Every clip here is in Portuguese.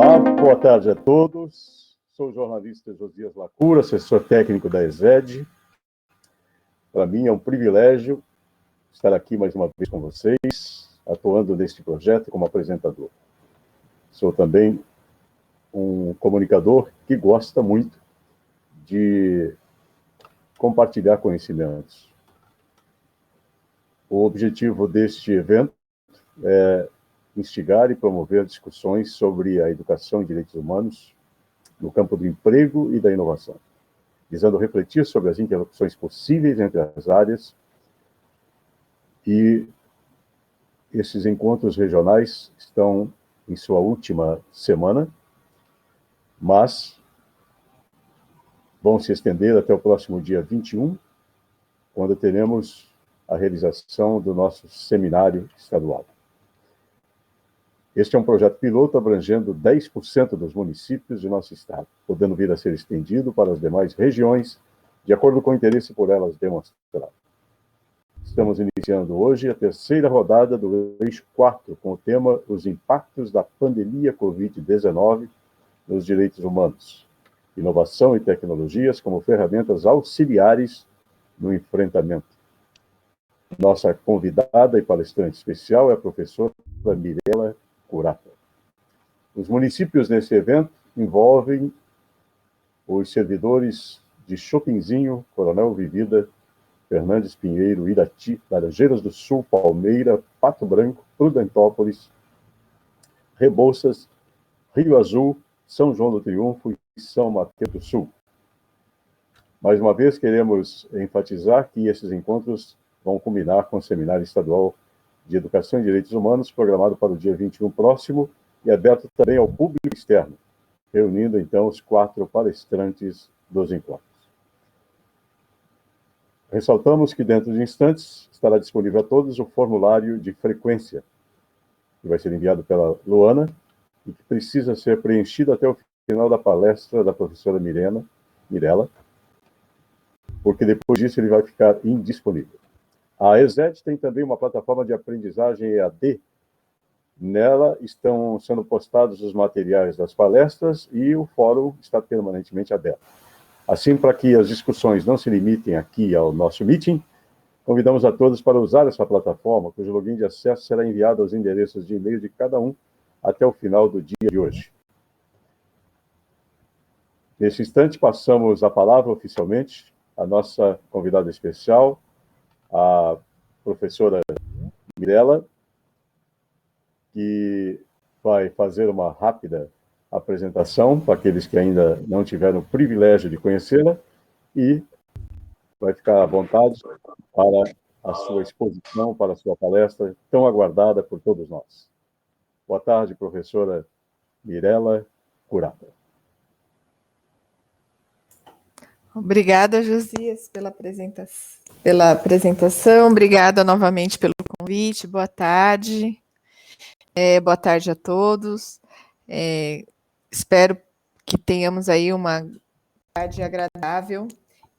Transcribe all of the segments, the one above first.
Olá, boa tarde a todos. Sou o jornalista Josias Lacura, assessor técnico da ESED. Para mim é um privilégio estar aqui mais uma vez com vocês, atuando neste projeto como apresentador. Sou também um comunicador que gosta muito de compartilhar conhecimentos. O objetivo deste evento é instigar e promover discussões sobre a educação e direitos humanos no campo do emprego e da inovação, visando refletir sobre as interlocuções possíveis entre as áreas. E esses encontros regionais estão em sua última semana, mas vão se estender até o próximo dia 21, quando teremos a realização do nosso seminário estadual. Este é um projeto piloto abrangendo 10% dos municípios de nosso estado, podendo vir a ser estendido para as demais regiões, de acordo com o interesse por elas demonstrado. Estamos iniciando hoje a terceira rodada do eixo 4, com o tema Os impactos da pandemia Covid-19 nos direitos humanos, inovação e tecnologias como ferramentas auxiliares no enfrentamento. Nossa convidada e palestrante especial é a professora Mirela Curata. Os municípios nesse evento envolvem os servidores de Chopinzinho, Coronel Vivida, Fernandes Pinheiro, Irati, Laranjeiras do Sul, Palmeira, Pato Branco, Prudentópolis, Rebouças, Rio Azul, São João do Triunfo e São Mateus do Sul. Mais uma vez, queremos enfatizar que esses encontros vão culminar com o Seminário Estadual de Educação e Direitos Humanos, programado para o dia 21 próximo, e aberto também ao público externo, reunindo, então, os 4 palestrantes dos encontros. Ressaltamos que, dentro de instantes, estará disponível a todos o formulário de frequência, que vai ser enviado pela Luana, e que precisa ser preenchido até o final da palestra da professora Mirela, porque depois disso ele vai ficar indisponível. A ESED tem também uma plataforma de aprendizagem EAD. Nela estão sendo postados os materiais das palestras e o fórum está permanentemente aberto. Assim, para que as discussões não se limitem aqui ao nosso meeting, convidamos a todos para usar essa plataforma, cujo login de acesso será enviado aos endereços de e-mail de cada um até o final do dia de hoje. Nesse instante, passamos a palavra oficialmente à nossa convidada especial, a professora Mirela, que vai fazer uma rápida apresentação para aqueles que ainda não tiveram o privilégio de conhecê-la e vai ficar à vontade para a sua exposição, para a sua palestra tão aguardada por todos nós. Boa tarde, professora Mirela Curata. Obrigada, Josias, pela apresentação. Obrigada novamente pelo convite. Boa tarde. Boa tarde a todos. Espero que tenhamos aí uma tarde agradável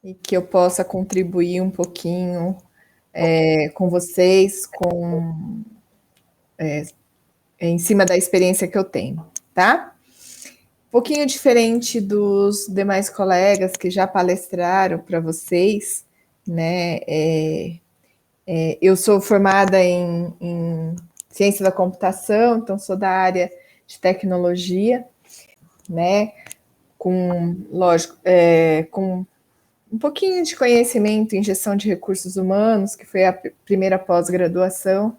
e que eu possa contribuir um pouquinho com vocês, em cima da experiência que eu tenho, tá? Um pouquinho diferente dos demais colegas que já palestraram para vocês, né? Eu sou formada em ciência da computação, então sou da área de tecnologia, né? Lógico, com um pouquinho de conhecimento em gestão de recursos humanos, que foi a primeira pós-graduação,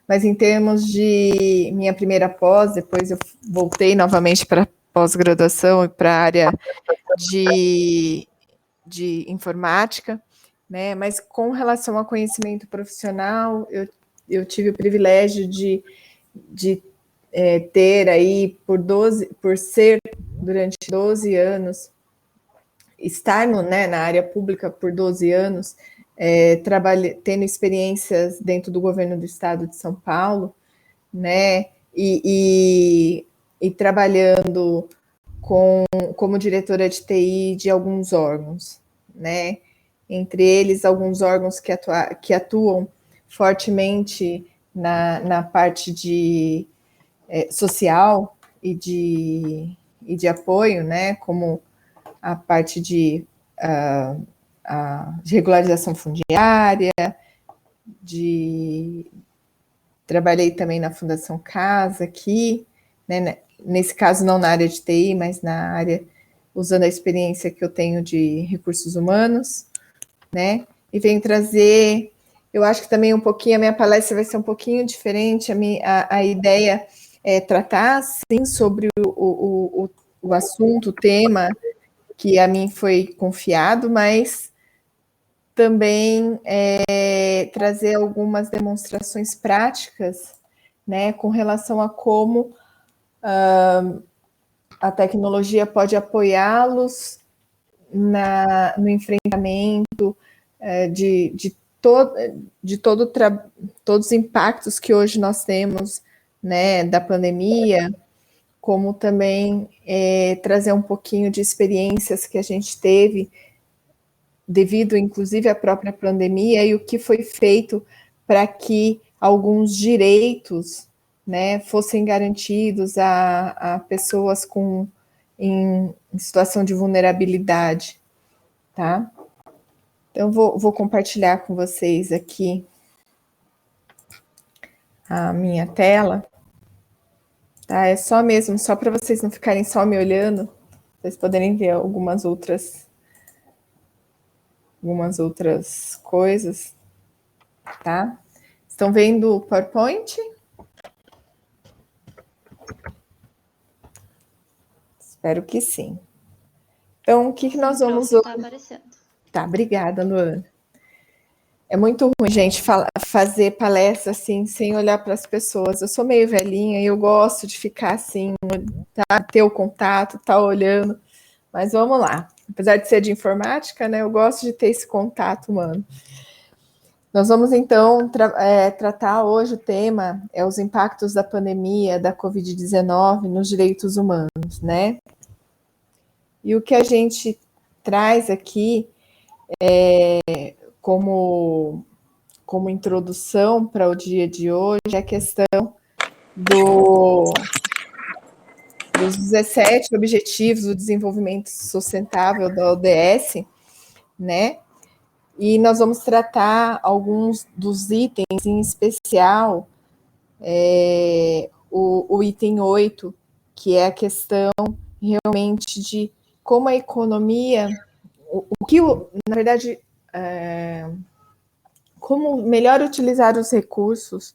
mas em termos de minha primeira pós, depois eu voltei novamente para pós-graduação e para a área de informática, né? Mas com relação ao conhecimento profissional, eu tive o privilégio de ter aí por ser durante 12 anos, estar na área pública por 12 anos, tendo experiências dentro do governo do estado de São Paulo, né? E trabalhando como diretora de TI de alguns órgãos, né? Entre eles, alguns órgãos que atuam fortemente na parte de social, e de apoio, né, como a parte de regularização fundiária, trabalhei também na Fundação Casa aqui, né, nesse caso não na área de TI, mas na área, usando a experiência que eu tenho de recursos humanos, né, e venho trazer, eu acho que também um pouquinho, a minha palestra vai ser um pouquinho diferente, a ideia é tratar, sim, sobre o assunto, o tema que a mim foi confiado, mas também trazer algumas demonstrações práticas, né, com relação a como a tecnologia pode apoiá-los no enfrentamento de todos os impactos que hoje nós temos, né, da pandemia, como também trazer um pouquinho de experiências que a gente teve devido, inclusive, à própria pandemia e o que foi feito para que alguns direitos, né, fossem garantidos a pessoas em situação de vulnerabilidade, tá? Então, vou compartilhar com vocês aqui a minha tela, tá? É só mesmo, só para vocês não ficarem só me olhando, vocês poderem ver algumas outras coisas, tá? Estão vendo o PowerPoint? Espero que sim. Então, o que nós vamos... Está aparecendo. Tá, obrigada, Luana. É muito ruim, gente, fazer palestra assim, sem olhar para as pessoas. Eu sou meio velhinha e eu gosto de ficar assim, tá? Ter o contato, tá olhando. Mas vamos lá. Apesar de ser de informática, né, eu gosto de ter esse contato humano. Nós vamos, então, tratar hoje o tema os impactos da pandemia, da Covid-19 nos direitos humanos, né? E o que a gente traz aqui como introdução para o dia de hoje é a questão dos 17 Objetivos do Desenvolvimento Sustentável da ODS, né? E nós vamos tratar alguns dos itens, em especial o item 8, que é a questão realmente de como a economia, na verdade, como melhor utilizar os recursos,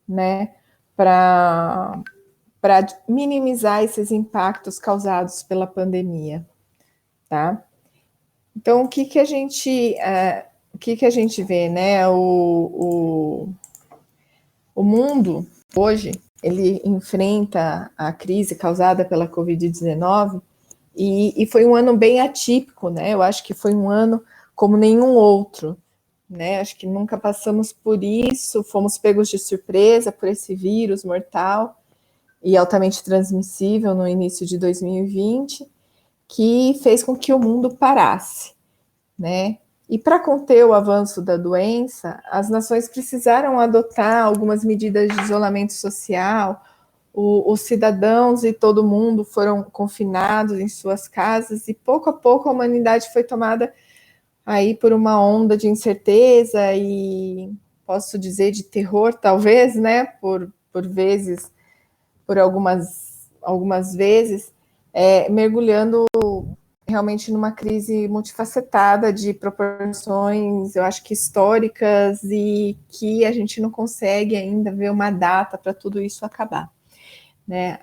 né, para minimizar esses impactos causados pela pandemia, tá? Então, o que a gente vê, né? O mundo hoje ele enfrenta a crise causada pela Covid-19 e foi um ano bem atípico, né? Eu acho que foi um ano como nenhum outro, né? Acho que nunca passamos por isso, fomos pegos de surpresa por esse vírus mortal e altamente transmissível no início de 2020, que fez com que o mundo parasse, né? E para conter o avanço da doença, as nações precisaram adotar algumas medidas de isolamento social, os cidadãos e todo mundo foram confinados em suas casas e pouco a pouco a humanidade foi tomada aí por uma onda de incerteza e posso dizer de terror, talvez, né? Por vezes, por algumas vezes, mergulhando realmente numa crise multifacetada de proporções, eu acho que históricas e que a gente não consegue ainda ver uma data para tudo isso acabar, né?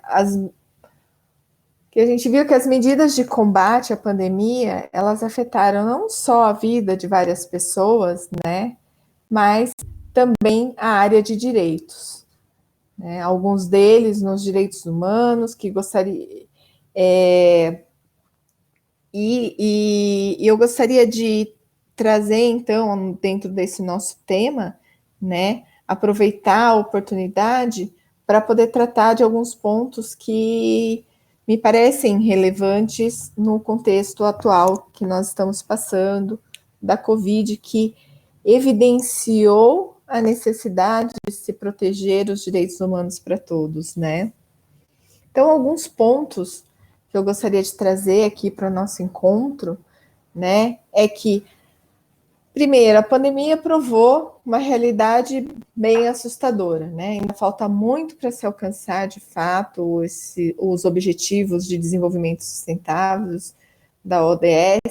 Que a gente viu que as medidas de combate à pandemia, elas afetaram não só a vida de várias pessoas, né, mas também a área de direitos, né, alguns deles nos direitos humanos, que gostaria... E eu gostaria de trazer, então, dentro desse nosso tema, né, aproveitar a oportunidade para poder tratar de alguns pontos que me parecem relevantes no contexto atual que nós estamos passando, da Covid, que evidenciou a necessidade de se proteger os direitos humanos para todos, né? Então, alguns pontos que eu gostaria de trazer aqui para o nosso encontro, né, é que, primeiro, a pandemia provou uma realidade bem assustadora, né? Ainda falta muito para se alcançar, de fato, os objetivos de desenvolvimento sustentáveis da ODS,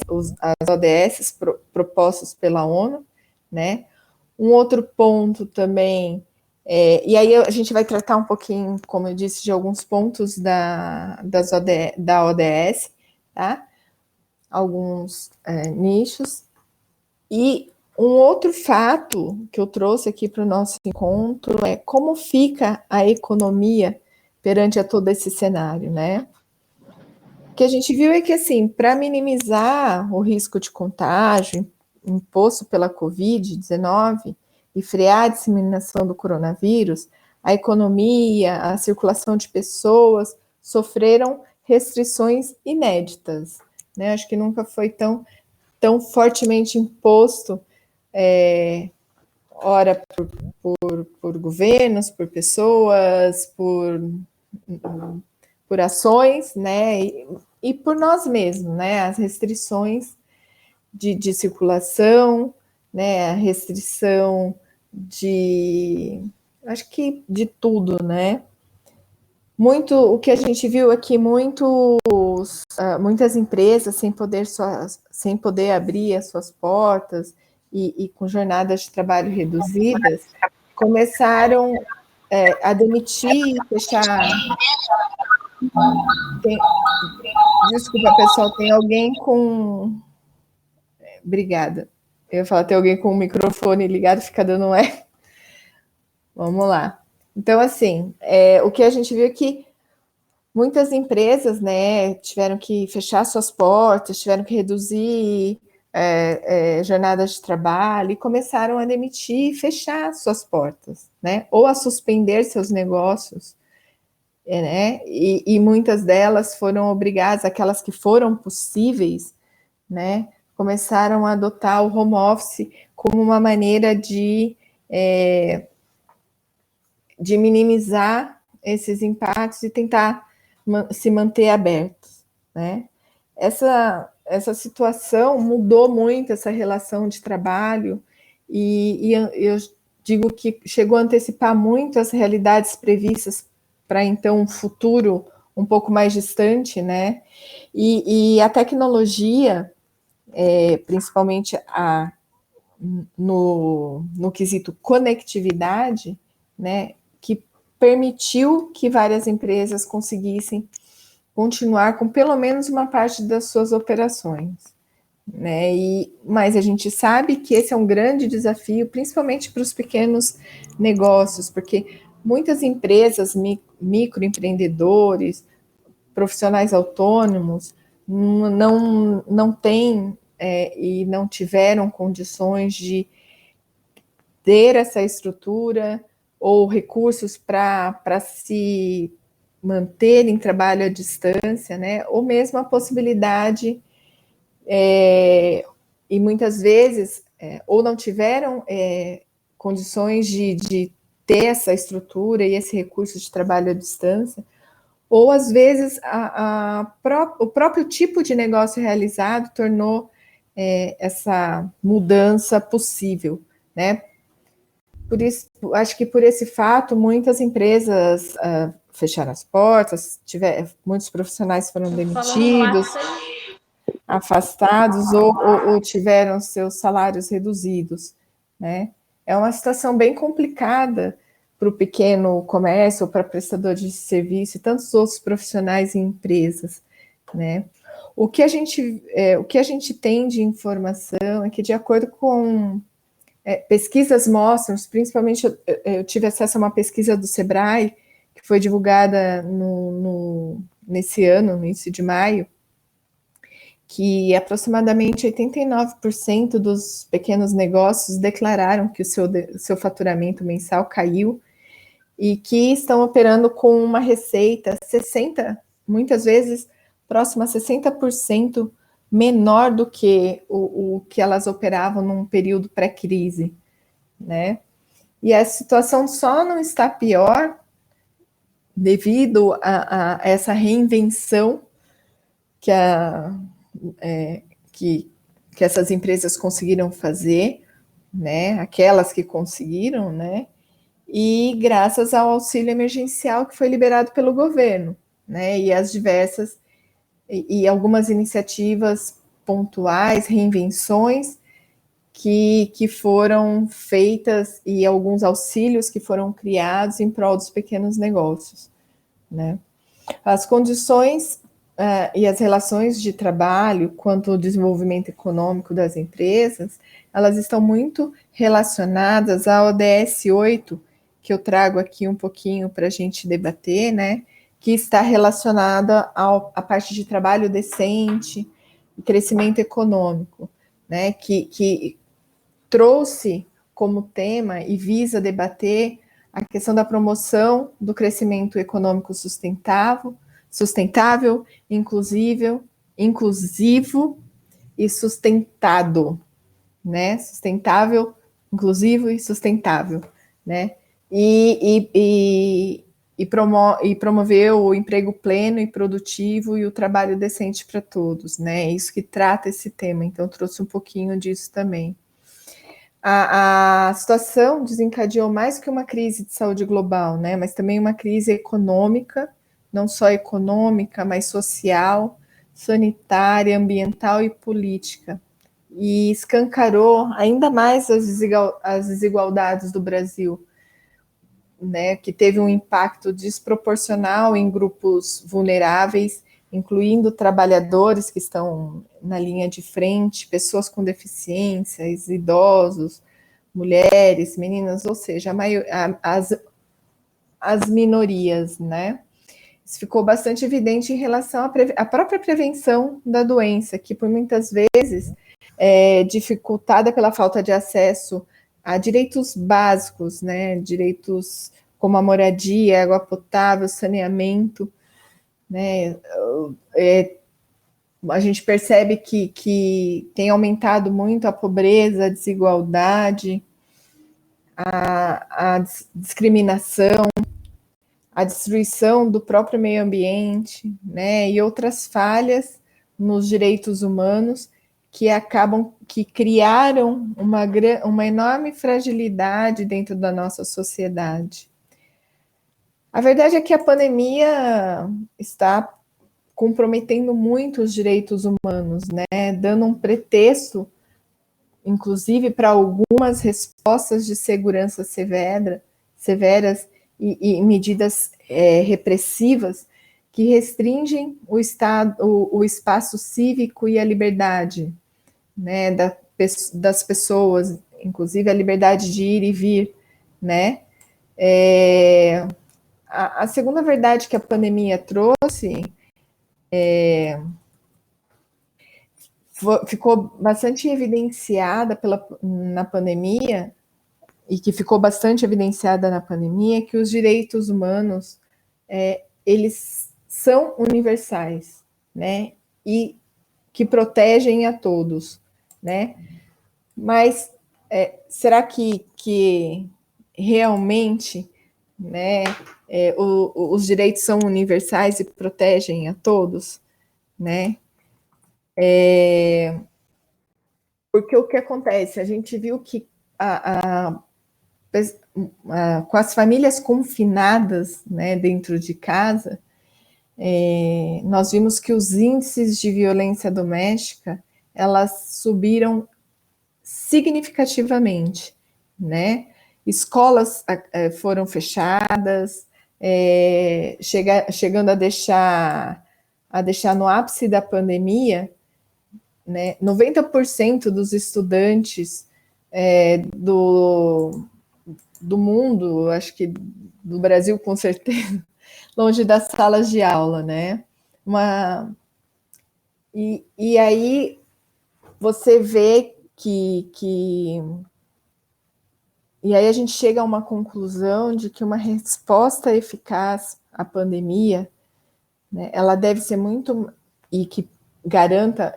as ODS propostos pela ONU, né? Um outro ponto também, e aí a gente vai tratar um pouquinho, como eu disse, de alguns pontos da ODS, tá? Alguns nichos. E um outro fato que eu trouxe aqui para o nosso encontro é como fica a economia perante a todo esse cenário, né? O que a gente viu é que, assim, para minimizar o risco de contágio imposto pela Covid-19 e frear a disseminação do coronavírus, a economia, a circulação de pessoas sofreram restrições inéditas, né? Acho que nunca foi tão fortemente imposto, ora por governos, por pessoas, por ações, né, e por nós mesmos, né, as restrições de circulação, né, a restrição acho que de tudo, né. Muito, o que a gente viu aqui, muitas empresas sem poder abrir as suas portas e com jornadas de trabalho reduzidas, começaram a demitir, fechar. Desculpa, pessoal, tem alguém com. Obrigada. Eu ia falar, tem alguém com o microfone ligado, fica dando um eco. Vamos lá. Então, assim, o que a gente viu é que muitas empresas, né, tiveram que fechar suas portas, tiveram que reduzir jornadas de trabalho e começaram a demitir e fechar suas portas, né, ou a suspender seus negócios, né, e muitas delas foram obrigadas, aquelas que foram possíveis, né, começaram a adotar o home office como uma maneira de minimizar esses impactos e tentar se manter abertos, né? Essa situação mudou muito essa relação de trabalho e eu digo que chegou a antecipar muito as realidades previstas para então um futuro um pouco mais distante, né? E a tecnologia, principalmente no quesito conectividade, né, que permitiu que várias empresas conseguissem continuar com pelo menos uma parte das suas operações, né? Mas a gente sabe que esse é um grande desafio, principalmente para os pequenos negócios, porque muitas empresas, microempreendedores, profissionais autônomos, não têm e não tiveram condições de ter essa estrutura ou recursos para se manter em trabalho à distância, né? Ou mesmo a possibilidade, e muitas vezes, ou não tiveram condições de ter essa estrutura e esse recurso de trabalho à distância, ou às vezes o próprio tipo de negócio realizado tornou essa mudança possível, né? Por isso, acho que por esse fato, muitas empresas fecharam as portas, muitos profissionais foram demitidos, afastados ou tiveram seus salários reduzidos, né? É uma situação bem complicada para o pequeno comércio, para prestador de serviço e tantos outros profissionais e empresas, né? O que a gente tem de informação é que, de acordo com pesquisas mostram, principalmente eu tive acesso a uma pesquisa do Sebrae, que foi divulgada nesse ano, no início de maio, que aproximadamente 89% dos pequenos negócios declararam que o seu faturamento mensal caiu e que estão operando com uma receita 60%, muitas vezes próxima a 60% menor do que o que elas operavam num período pré-crise, né? E a situação só não está pior devido a essa reinvenção que, que essas empresas conseguiram fazer, né? Aquelas que conseguiram, né? E graças ao auxílio emergencial que foi liberado pelo governo, né? E as diversas e algumas iniciativas pontuais, reinvenções que foram feitas e alguns auxílios que foram criados em prol dos pequenos negócios, né? As condições e as relações de trabalho quanto ao desenvolvimento econômico das empresas, elas estão muito relacionadas à ODS 8, que eu trago aqui um pouquinho para a gente debater, né? Que está relacionada à parte de trabalho decente e crescimento econômico, né? Que trouxe como tema e visa debater a questão da promoção do crescimento econômico sustentável, inclusivo e sustentado, né? Sustentável, inclusivo e sustentável, né? E promover o emprego pleno e produtivo e o trabalho decente para todos, né? É isso que trata esse tema, então trouxe um pouquinho disso também. A situação desencadeou mais que uma crise de saúde global, né? Mas também uma crise econômica, não só econômica, mas social, sanitária, ambiental e política. E escancarou ainda mais as desigualdades do Brasil, né? Que teve um impacto desproporcional em grupos vulneráveis, incluindo trabalhadores que estão na linha de frente, pessoas com deficiências, idosos, mulheres, meninas, ou seja, as minorias, né? Isso ficou bastante evidente em relação à própria prevenção da doença, que por muitas vezes é dificultada pela falta de acesso a direitos básicos, né? Direitos como a moradia, água potável, saneamento, né? A gente percebe que tem aumentado muito a pobreza, a desigualdade, a discriminação, a destruição do próprio meio ambiente, né, e outras falhas nos direitos humanos que criaram uma enorme fragilidade dentro da nossa sociedade. A verdade é que a pandemia está comprometendo muito os direitos humanos, né, dando um pretexto, inclusive, para algumas respostas de segurança severas e medidas repressivas que restringem o espaço cívico e a liberdade, né, das pessoas, inclusive a liberdade de ir e vir, né? A segunda verdade que a pandemia trouxe ficou bastante evidenciada na pandemia, e que ficou bastante evidenciada na pandemia, que os direitos humanos, eles são universais, né? E que protegem a todos, né? Mas será que realmente, né, os direitos são universais e protegem a todos, né? Porque o que acontece? A gente viu que com as famílias confinadas, né, dentro de casa, nós vimos que os índices de violência doméstica, elas subiram significativamente, né? Escolas foram fechadas, chegando a deixar no ápice da pandemia, né, 90% dos estudantes do mundo, acho que do Brasil com certeza, longe das salas de aula, né? E aí você vê e aí a gente chega a uma conclusão de que uma resposta eficaz à pandemia, né, ela deve ser muito, e que garanta,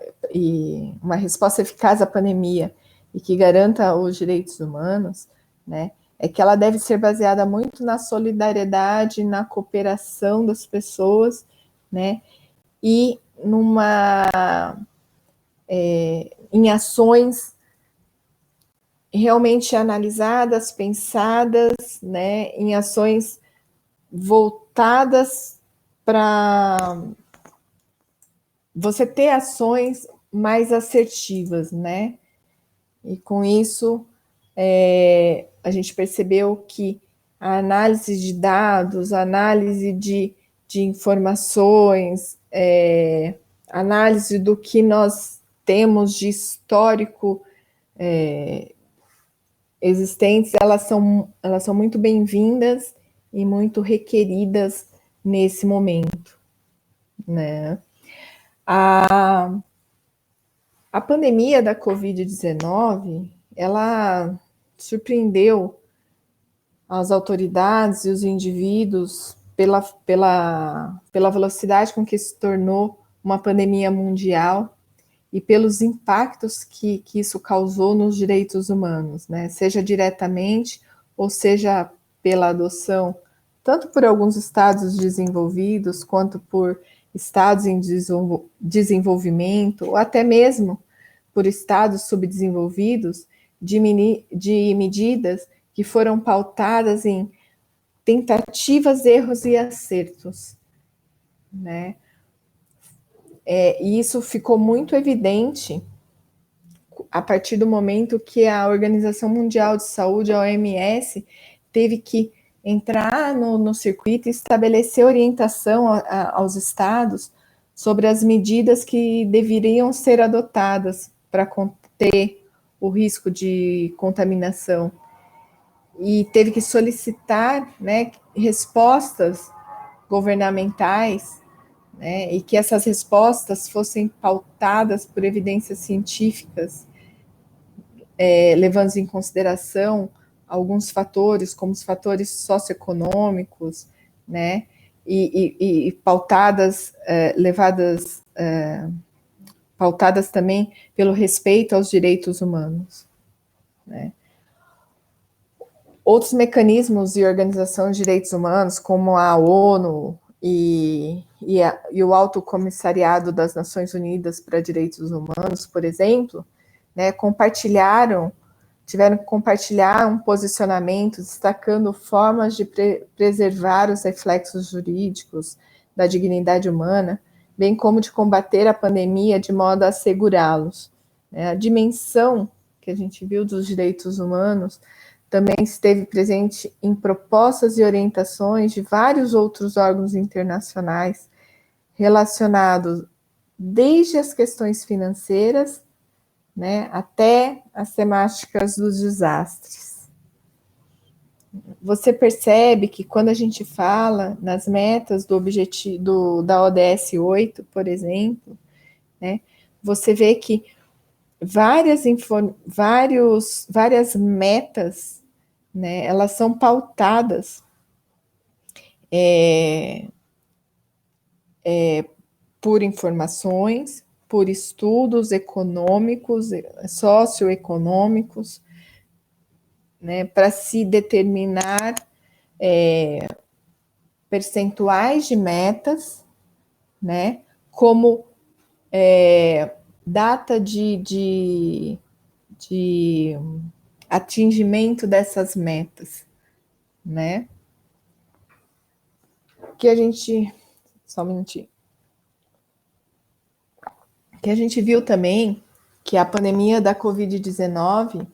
uma resposta eficaz à pandemia e que garanta os direitos humanos, né, é que ela deve ser baseada muito na solidariedade, na cooperação das pessoas, né? E em ações realmente analisadas, pensadas, né? Em ações voltadas para você ter ações mais assertivas, né? E com isso, a gente percebeu que a análise de dados, a análise de informações, análise do que nós temos de histórico existentes, elas são muito bem-vindas e muito requeridas nesse momento, né? A pandemia da Covid-19, ela surpreendeu as autoridades e os indivíduos pela velocidade com que se tornou uma pandemia mundial e pelos impactos que isso causou nos direitos humanos, né? Seja diretamente ou seja pela adoção, tanto por alguns estados desenvolvidos quanto por estados em desenvolvimento, ou até mesmo por estados subdesenvolvidos, de medidas que foram pautadas em tentativas, erros e acertos, né? E isso ficou muito evidente a partir do momento que a Organização Mundial de Saúde, a OMS, teve que entrar no circuito e estabelecer orientação aos estados sobre as medidas que deveriam ser adotadas para conter o risco de contaminação. E teve que solicitar, né, respostas governamentais, né, e que essas respostas fossem pautadas por evidências científicas, levando em consideração alguns fatores, como os fatores socioeconômicos, né, e pautadas também pelo respeito aos direitos humanos, né. Outros mecanismos e organizações de direitos humanos, como a ONU e o Alto Comissariado das Nações Unidas para Direitos Humanos, por exemplo, né, tiveram que compartilhar um posicionamento destacando formas de preservar os reflexos jurídicos da dignidade humana, bem como de combater a pandemia de modo a assegurá-los. A dimensão que a gente viu dos direitos humanos também esteve presente em propostas e orientações de vários outros órgãos internacionais relacionados desde as questões financeiras, né, até as temáticas dos desastres. Você percebe que quando a gente fala nas metas do objetivo da ODS 8, por exemplo, né, você vê que várias metas, né, elas são pautadas por informações, por estudos econômicos, socioeconômicos, né, para se determinar percentuais de metas, né, como data de atingimento dessas metas, né? Que a gente, só um minutinho, que a gente viu também que a pandemia da Covid-19,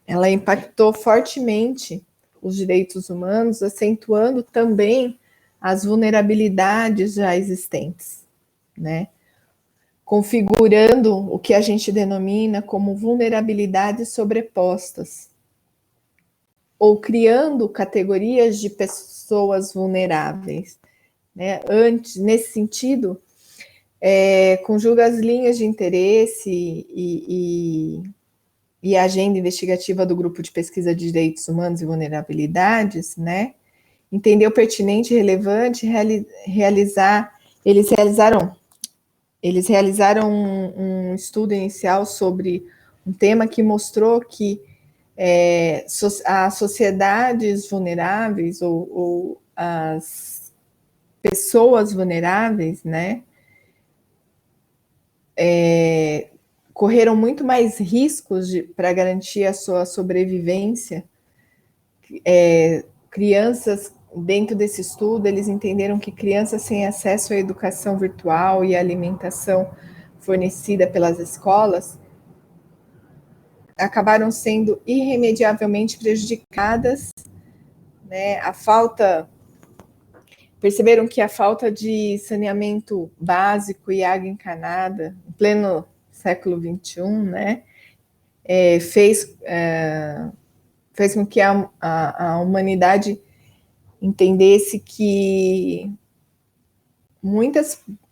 ela impactou fortemente os direitos humanos, acentuando também as vulnerabilidades já existentes, né? Configurando o que a gente denomina como vulnerabilidades sobrepostas, ou criando categorias de pessoas vulneráveis, né? Nesse sentido, conjuga as linhas de interesse e a agenda investigativa do Grupo de Pesquisa de Direitos Humanos e Vulnerabilidades, né? Entendeu pertinente e relevante eles realizaram um estudo inicial sobre um tema que mostrou que as sociedades vulneráveis ou as pessoas vulneráveis, né, correram muito mais riscos para garantir a sua sobrevivência. Crianças, dentro desse estudo, eles entenderam que crianças sem acesso à educação virtual e à alimentação fornecida pelas escolas acabaram sendo irremediavelmente prejudicadas, né? Perceberam que a falta de saneamento básico e água encanada, em pleno século XXI, né, fez com que a humanidade entendesse que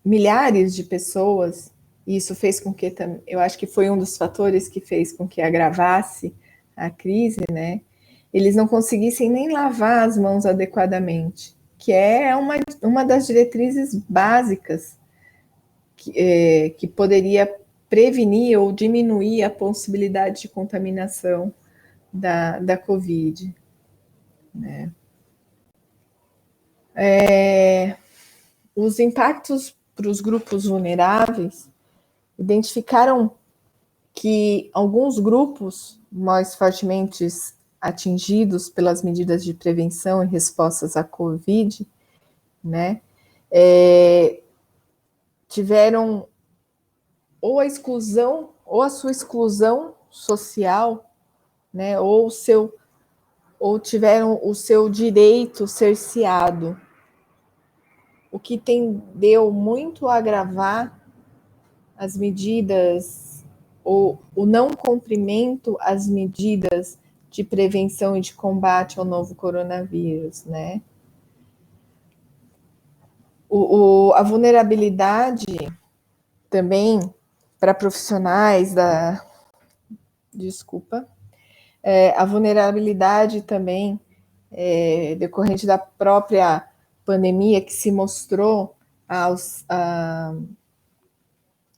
milhares de pessoas, e isso fez com que, eu acho que foi um dos fatores que fez com que agravasse a crise, né, eles não conseguissem nem lavar as mãos adequadamente, que é uma das diretrizes básicas que poderia prevenir ou diminuir a possibilidade de contaminação da Covid, né? Os impactos para os grupos vulneráveis identificaram que alguns grupos mais fortemente atingidos pelas medidas de prevenção e respostas à Covid, né, tiveram ou a exclusão, ou a sua exclusão social, né, ou tiveram o seu direito cerceado, o que tendeu muito a agravar as medidas, ou o não cumprimento às medidas de prevenção e de combate ao novo coronavírus, né? A vulnerabilidade também para profissionais a vulnerabilidade também decorrente da própria pandemia que se mostrou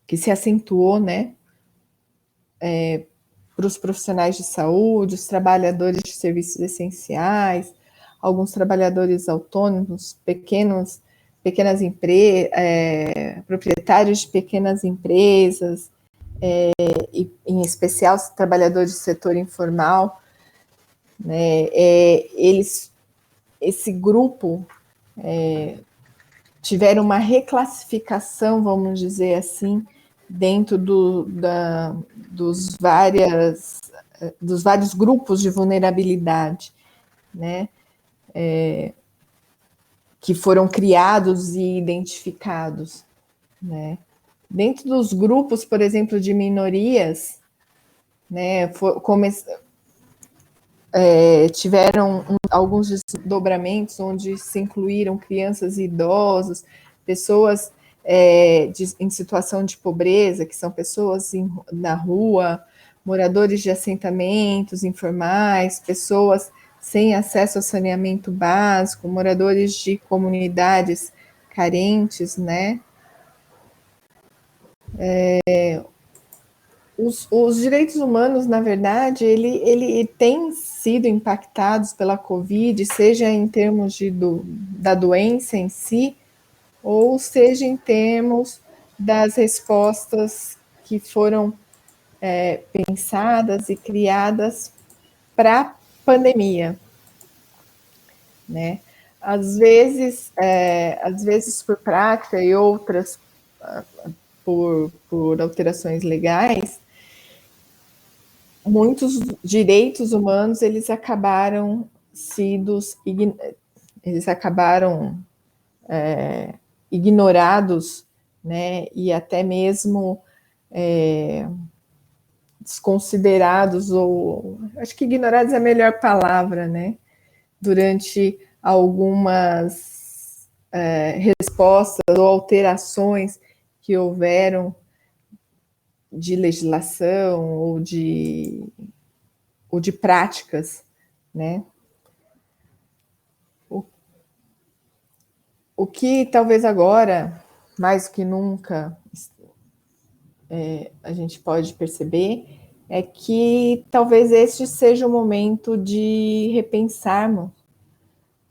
que se acentuou, né, para os profissionais de saúde, os trabalhadores de serviços essenciais, alguns trabalhadores autônomos, pequenas empresas, proprietários de pequenas empresas, e em especial os trabalhadores do setor informal, né, esse grupo tiveram uma reclassificação, vamos dizer assim, dentro dos vários grupos de vulnerabilidade, né, que foram criados e identificados, né. Dentro dos grupos, por exemplo, de minorias, né, tiveram alguns desdobramentos onde se incluíram crianças e idosos, pessoas em situação de pobreza, que são pessoas na rua, moradores de assentamentos informais, pessoas sem acesso ao saneamento básico, moradores de comunidades carentes, né? Os direitos humanos, na verdade, ele tem sido impactados pela Covid, seja em termos da doença em si, ou seja em termos das respostas que foram pensadas e criadas para a pandemia, né? Às vezes por prática e outras por alterações legais, muitos direitos humanos eles acabaram ignorados, né, e até mesmo desconsiderados, ou acho que ignorados é a melhor palavra, né, durante algumas respostas ou alterações que houveram de legislação ou de práticas, né? O que talvez agora, mais do que nunca, a gente pode perceber é que talvez este seja o momento de repensarmos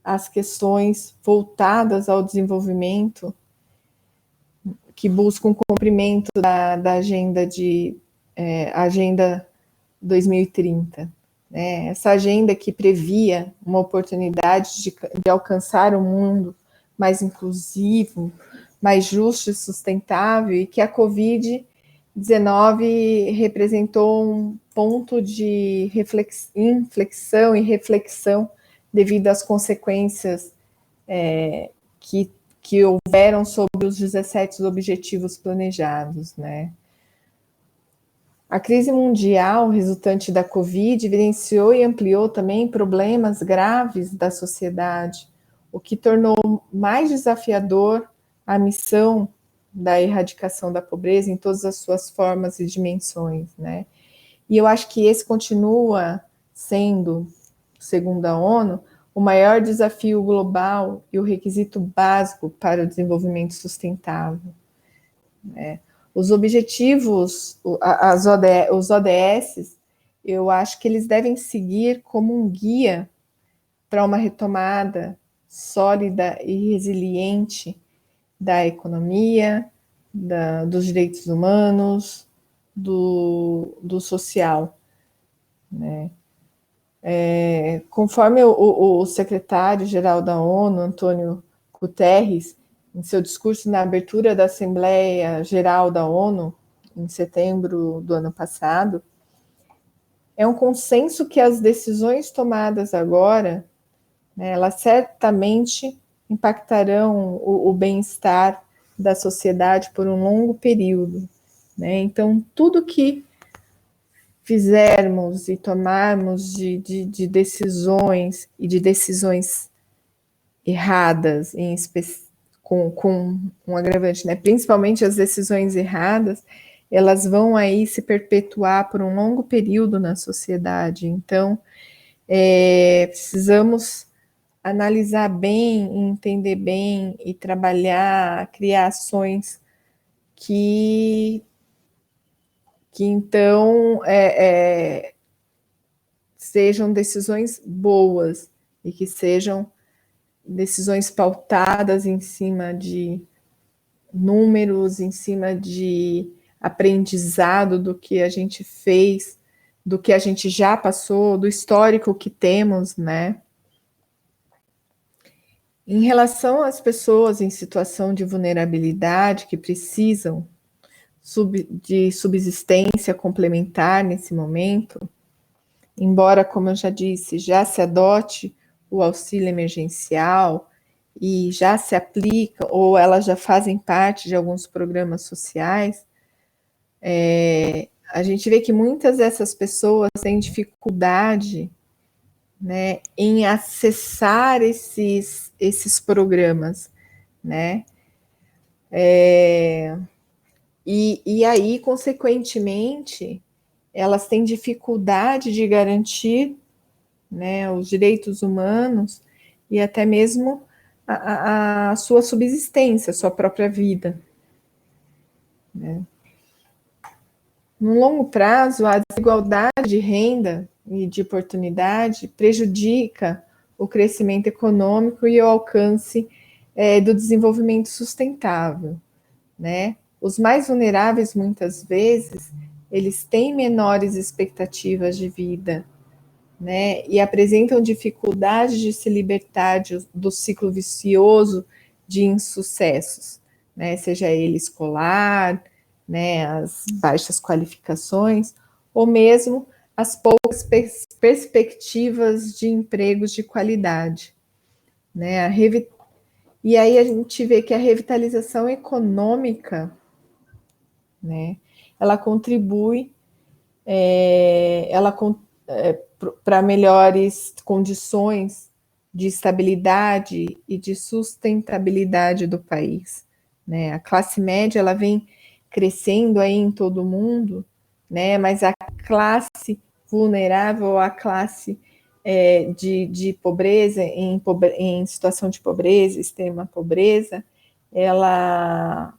as questões voltadas ao desenvolvimento que buscam o cumprimento da Agenda 2030. Né? Essa agenda que previa uma oportunidade de alcançar um mundo mais inclusivo, mais justo e sustentável, e que a Covid-19 representou um ponto de inflexão e reflexão devido às consequências que houveram sobre os 17 objetivos planejados, né? A crise mundial resultante da Covid evidenciou e ampliou também problemas graves da sociedade, o que tornou mais desafiador a missão da erradicação da pobreza em todas as suas formas e dimensões, né? E eu acho que esse continua sendo, segundo a ONU, o maior desafio global e o requisito básico para o desenvolvimento sustentável. Né? Os objetivos, os ODS, eu acho que eles devem seguir como um guia para uma retomada sólida e resiliente da economia, dos direitos humanos, do social. Né? Conforme o secretário-geral da ONU, Antônio Guterres, em seu discurso na abertura da Assembleia Geral da ONU, em setembro do ano passado, é um consenso que as decisões tomadas agora, né, elas certamente impactarão o bem-estar da sociedade por um longo período. Né? Então, tudo que fizermos e tomarmos de decisões e de decisões erradas, com um agravante, né? Principalmente as decisões erradas, elas vão aí se perpetuar por um longo período na sociedade. Então, precisamos analisar bem, entender bem e trabalhar, criar ações que então sejam decisões boas e que sejam decisões pautadas em cima de números, em cima de aprendizado do que a gente fez, do que a gente já passou, do histórico que temos, né? Em relação às pessoas em situação de vulnerabilidade que precisam de subsistência complementar nesse momento, embora, como eu já disse, já se adote o auxílio emergencial e já se aplica, ou elas já fazem parte de alguns programas sociais, a gente vê que muitas dessas pessoas têm dificuldade, né, em acessar esses programas, né? E aí, consequentemente, elas têm dificuldade de garantir, né, os direitos humanos e até mesmo a sua subsistência, a sua própria vida. Né? No longo prazo, a desigualdade de renda e de oportunidade prejudica o crescimento econômico e o alcance do desenvolvimento sustentável. Né? Os mais vulneráveis, muitas vezes, eles têm menores expectativas de vida, né? E apresentam dificuldade de se libertar do ciclo vicioso de insucessos, né? Seja ele escolar, né? As baixas qualificações, ou mesmo as poucas perspectivas de empregos de qualidade, né? E aí a gente vê que a revitalização econômica, né? Ela contribui, para melhores condições de estabilidade e de sustentabilidade do país. Né? A classe média ela vem crescendo aí em todo o mundo, né? Mas a classe vulnerável, a classe de pobreza, em situação de pobreza, extrema pobreza, ela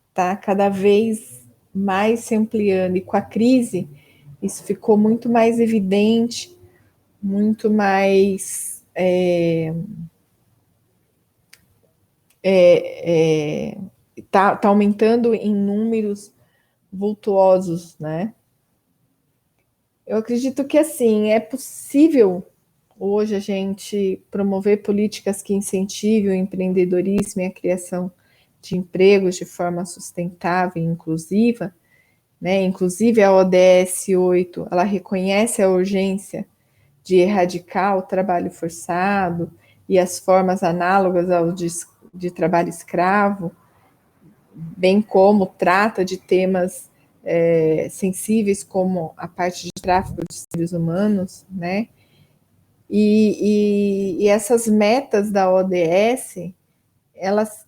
está cada vez mais se ampliando, e com a crise isso ficou muito mais evidente, muito mais tá aumentando em números vultuosos, né? Eu acredito que, assim, é possível hoje a gente promover políticas que incentivem o empreendedorismo e a criação de empregos de forma sustentável e inclusiva, né? Inclusive a ODS 8, ela reconhece a urgência de erradicar o trabalho forçado e as formas análogas ao de trabalho escravo, bem como trata de temas sensíveis como a parte de tráfico de seres humanos, né? E essas metas da ODS, elas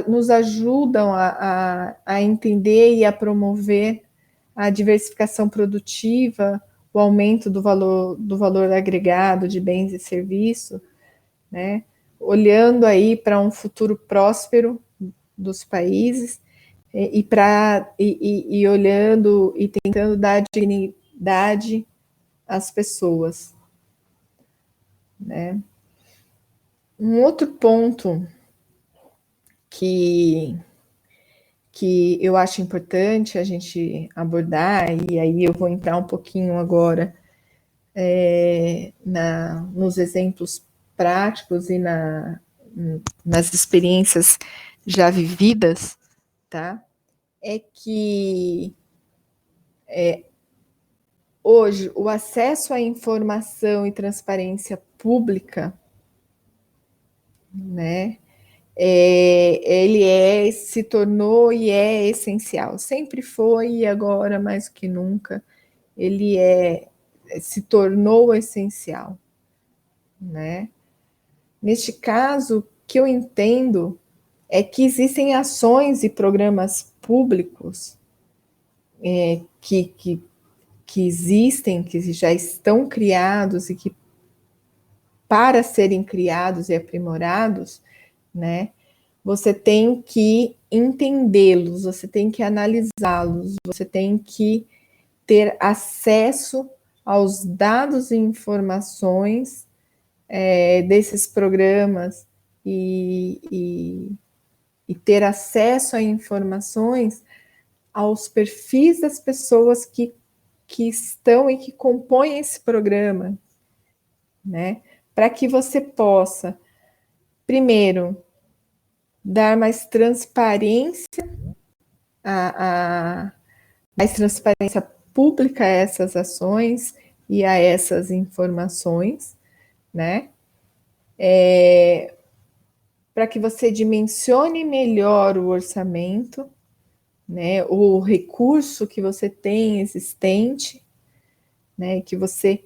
nos ajudam a entender e a promover a diversificação produtiva, o aumento do valor agregado de bens e serviços, né? Olhando aí para um futuro próspero dos países e olhando e tentando dar dignidade às pessoas, né? Um outro ponto que eu acho importante a gente abordar, e aí eu vou entrar um pouquinho agora nos exemplos práticos e nas experiências já vividas, tá? É que hoje o acesso à informação e transparência pública, né? Ele se tornou e é essencial. Sempre foi e agora mais que nunca ele se tornou essencial, né? Neste caso, o que eu entendo é que existem ações e programas públicos que existem, que já estão criados e que para serem criados e aprimorados, né? Você tem que entendê-los, você tem que analisá-los, você tem que ter acesso aos dados e informações desses programas e ter acesso a informações aos perfis das pessoas que estão e que compõem esse programa, né? Para que você possa, primeiro, dar mais transparência mais transparência pública a essas ações e a essas informações, né? Para que você dimensione melhor o orçamento, né? O recurso que você tem existente, né? Que você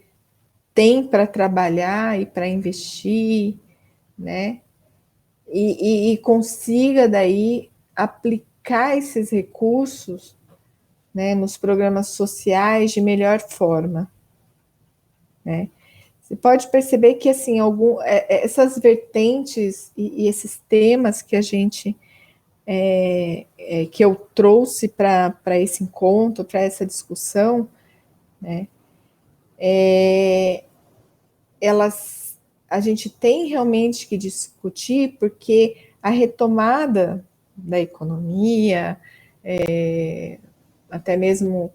tem para trabalhar e para investir, né? E consiga daí aplicar esses recursos, né, nos programas sociais de melhor forma, né? Você pode perceber que assim essas vertentes e esses temas que a gente que eu trouxe para esse encontro, para essa discussão, né? A gente tem realmente que discutir porque a retomada da economia, até mesmo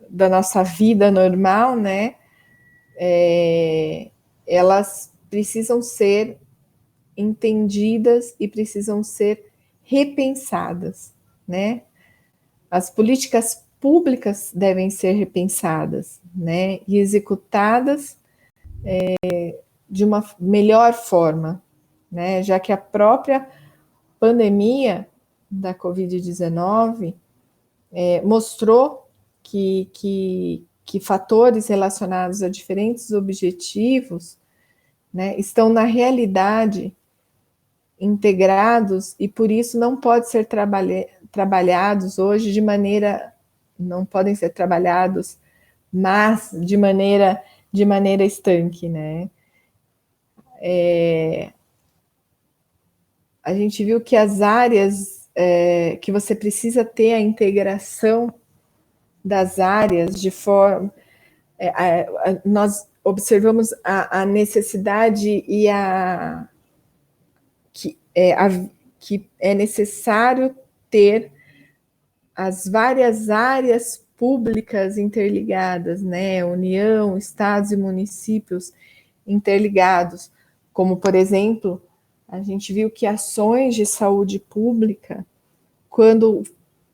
da nossa vida normal, né? Elas precisam ser entendidas e precisam ser repensadas, né? As políticas públicas devem ser repensadas, né? E executadas de uma melhor forma, né? Já que a própria pandemia da Covid-19 mostrou que fatores relacionados a diferentes objetivos, né, estão na realidade integrados e por isso não pode ser trabalhados hoje não podem ser trabalhados, mas de maneira estanque, né? A gente viu que as áreas que você precisa ter a integração das áreas de forma... nós observamos a necessidade e que é necessário ter as várias áreas públicas interligadas, né? União, estados e municípios interligados, como, por exemplo, a gente viu que ações de saúde pública, quando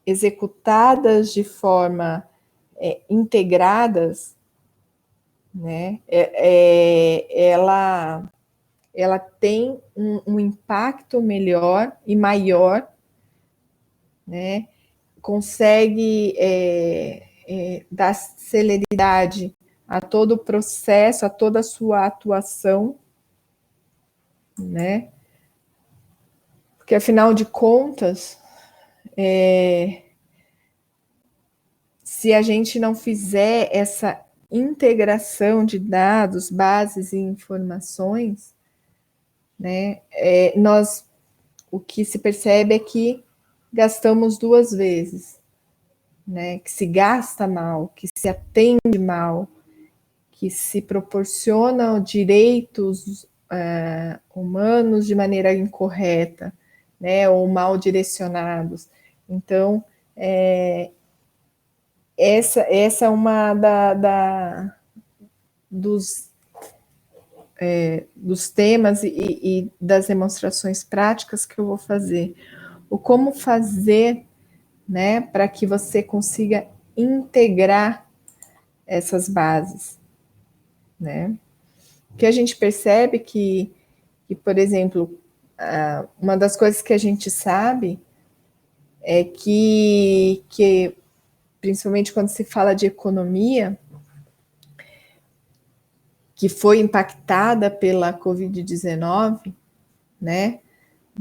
executadas de forma integradas, né, ela tem um impacto melhor e maior, né, consegue dar celeridade a todo o processo, a toda a sua atuação, né? Porque, afinal de contas, se a gente não fizer essa integração de dados, bases e informações, né, o que se percebe é que gastamos duas vezes, né, que se gasta mal, que se atende mal, que se proporciona direitos humanos de maneira incorreta, né, ou mal direcionados. Então, essa é uma dos temas e das demonstrações práticas que eu vou fazer. O como fazer, né, para que você consiga integrar essas bases, né? Que a gente percebe que, por exemplo, uma das coisas que a gente sabe é que principalmente quando se fala de economia, que foi impactada pela Covid-19, né?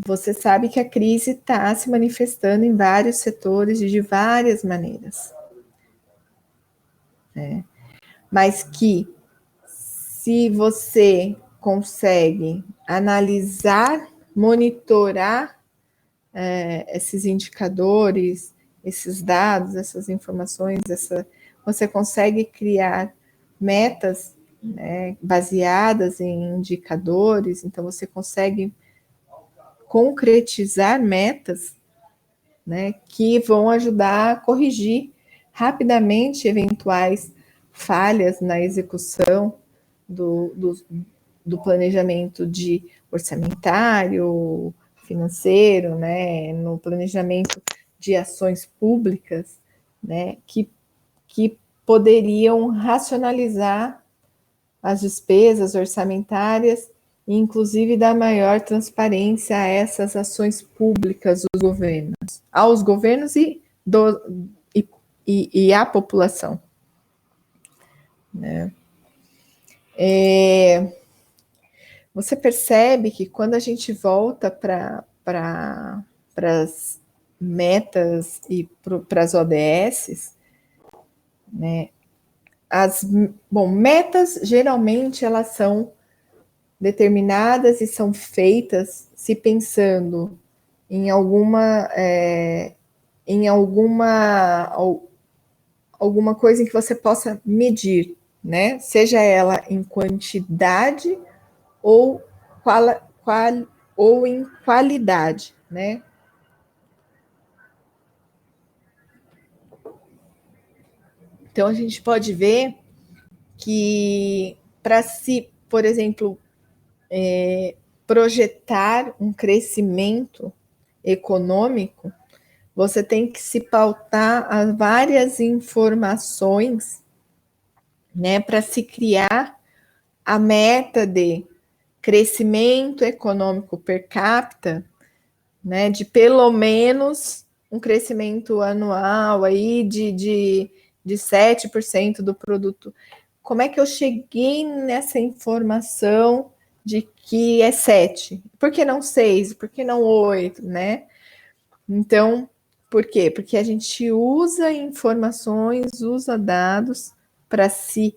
Você sabe que a crise está se manifestando em vários setores e de várias maneiras, né? Mas que, se você consegue analisar, monitorar esses indicadores, esses dados, essas informações, você consegue criar metas, né, baseadas em indicadores, então você consegue concretizar metas, né, que vão ajudar a corrigir rapidamente eventuais falhas na execução do planejamento de orçamentário, financeiro, né, no planejamento de ações públicas, né, que poderiam racionalizar as despesas orçamentárias e, inclusive, dar maior transparência a essas ações públicas dos governos, aos governos e à população, né? Você percebe que quando a gente volta para as metas e para as ODS, né? Metas geralmente elas são determinadas e são feitas se pensando em alguma coisa em que você possa medir, né? Seja ela em quantidade ou em qualidade, né? Então a gente pode ver que para se, por exemplo, projetar um crescimento econômico, você tem que se pautar a várias informações, né, para se criar a meta de crescimento econômico per capita, né, de pelo menos um crescimento anual aí de 7% do produto. Como é que eu cheguei nessa informação de que é 7? Por que não 6? Por que não 8, né? Então, por quê? Porque a gente usa informações, usa dados para se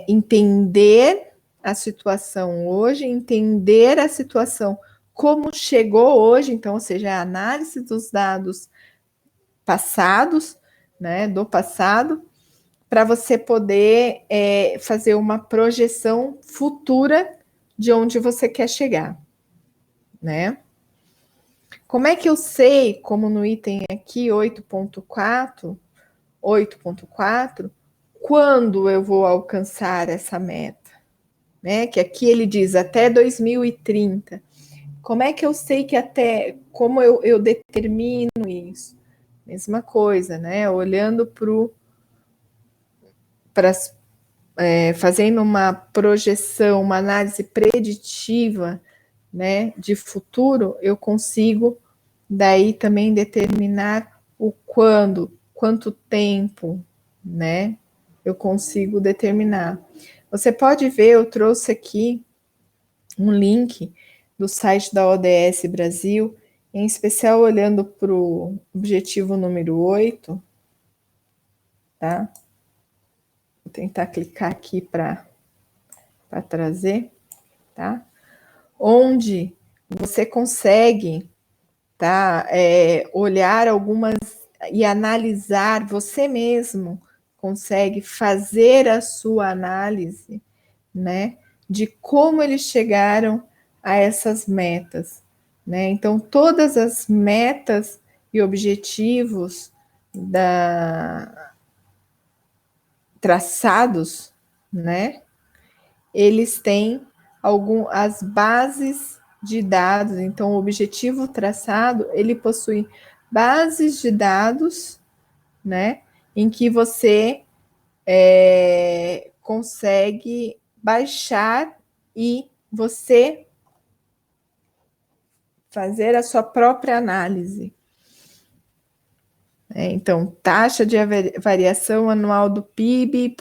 entender a situação hoje, entender a situação como chegou hoje, então, ou seja, a análise dos dados passados, né, do passado, para você poder fazer uma projeção futura de onde você quer chegar, né? Como é que eu sei, como no item aqui 8.4, quando eu vou alcançar essa meta, né? Que aqui ele diz até 2030. Como é que eu sei que como eu determino isso? Mesma coisa, né? Olhando fazendo uma projeção, uma análise preditiva, né, de futuro, eu consigo daí também determinar o quanto tempo, né, eu consigo determinar. Você pode ver, eu trouxe aqui um link do site da ODS Brasil, em especial olhando para o objetivo número 8, tá? Vou tentar clicar aqui para trazer, tá? Onde você consegue, tá? Olhar algumas e analisar, você mesmo consegue fazer a sua análise, né? De como eles chegaram a essas metas, né? Então, todas as metas e objetivos traçados, né? Eles têm as bases de dados. Então, o objetivo traçado, ele possui bases de dados, né? Em que você consegue baixar e você fazer a sua própria análise. Então, taxa de variação anual do PIB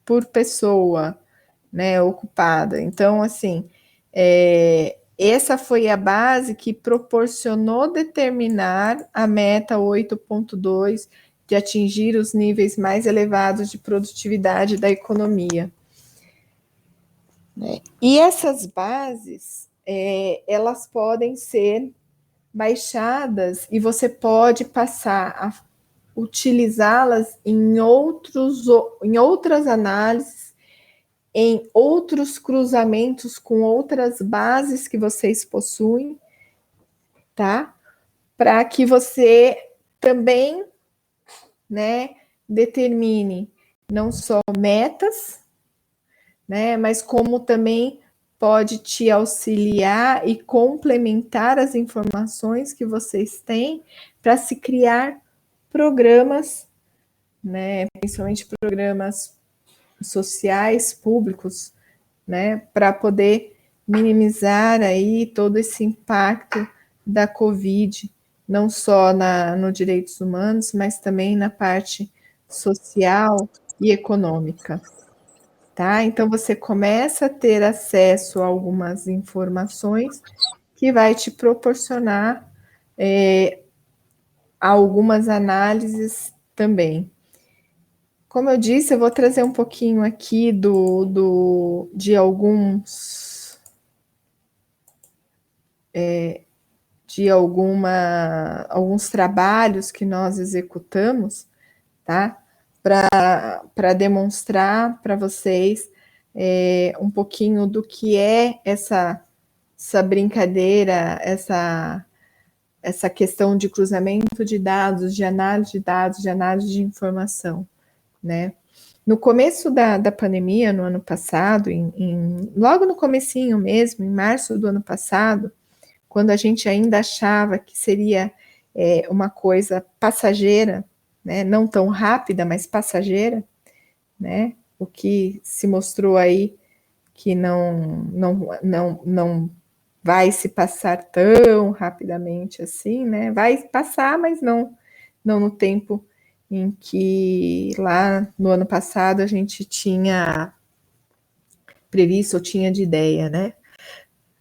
por pessoa, né, ocupada. Então, assim, essa foi a base que proporcionou determinar a meta 8.2 de atingir os níveis mais elevados de produtividade da economia. E essas bases, elas podem ser baixadas e você pode passar a utilizá-las em outras análises, em outros cruzamentos com outras bases que vocês possuem, tá? Para que você também, né, determine não só metas, né, mas como também pode te auxiliar e complementar as informações que vocês têm para se criar programas, né, principalmente programas sociais, públicos, né, para poder minimizar aí todo esse impacto da Covid, não só no direitos humanos, mas também na parte social e econômica, tá? Então você começa a ter acesso a algumas informações que vai te proporcionar algumas análises também. Como eu disse, eu vou trazer um pouquinho aqui de alguns trabalhos que nós executamos, tá? Para demonstrar para vocês um pouquinho do que é essa brincadeira, essa questão de cruzamento de dados, de análise de dados, de análise de informação, né? No começo da pandemia, no ano passado, logo no comecinho mesmo, em março do ano passado, quando a gente ainda achava que seria uma coisa passageira, né? Não tão rápida, mas passageira, né? O que se mostrou aí que não vai se passar tão rapidamente assim, né? Vai passar, mas não no tempo em que lá no ano passado a gente tinha previsto ou tinha de ideia, né?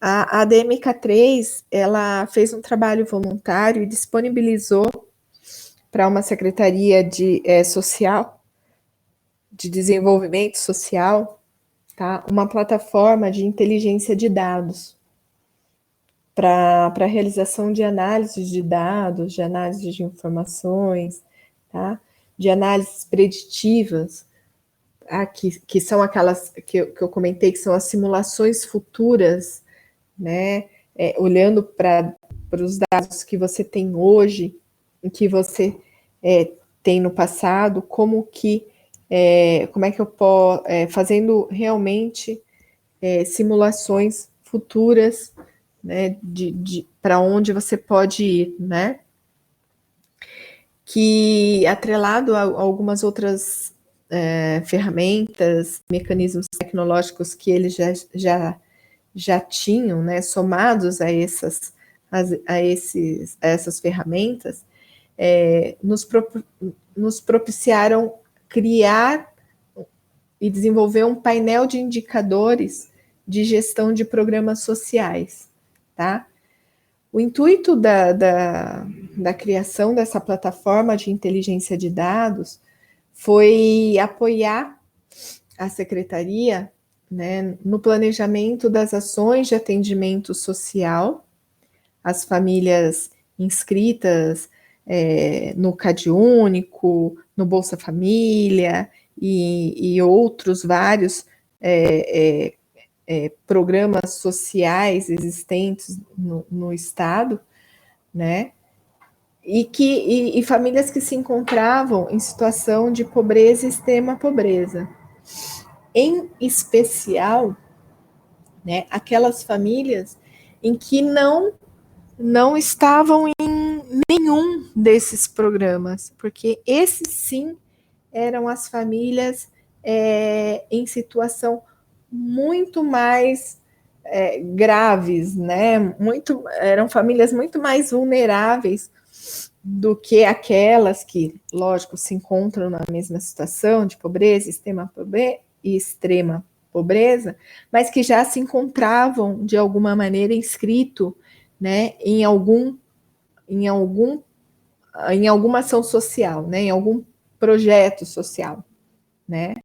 A DMK3, ela fez um trabalho voluntário e disponibilizou para uma secretaria social, de desenvolvimento social, tá? Uma plataforma de inteligência de dados para a realização de análise de dados, de análise de informações, tá? de análises preditivas, que são aquelas que eu comentei, que são as simulações futuras, né? Olhando para os dados que você tem hoje, e que você tem no passado, como é que eu posso, fazendo realmente simulações futuras, né, para onde você pode ir, né? Que, atrelado a algumas outras ferramentas, mecanismos tecnológicos que eles já tinham, né, somados a essas ferramentas, nos propiciaram criar e desenvolver um painel de indicadores de gestão de programas sociais, tá? O intuito da criação dessa plataforma de inteligência de dados foi apoiar a secretaria, né, no planejamento das ações de atendimento social às famílias inscritas no CadÚnico, no Bolsa Família e outros vários programas sociais existentes no Estado, né? E famílias que se encontravam em situação de pobreza e extrema pobreza. Em especial, né, aquelas famílias em que não estavam em nenhum desses programas, porque esses sim eram as famílias em situação muito mais graves, né? Eram famílias muito mais vulneráveis do que aquelas que, lógico, se encontram na mesma situação de pobreza, extrema pobreza, mas que já se encontravam de alguma maneira inscrito, né, em alguma ação social, né, em algum projeto social, né?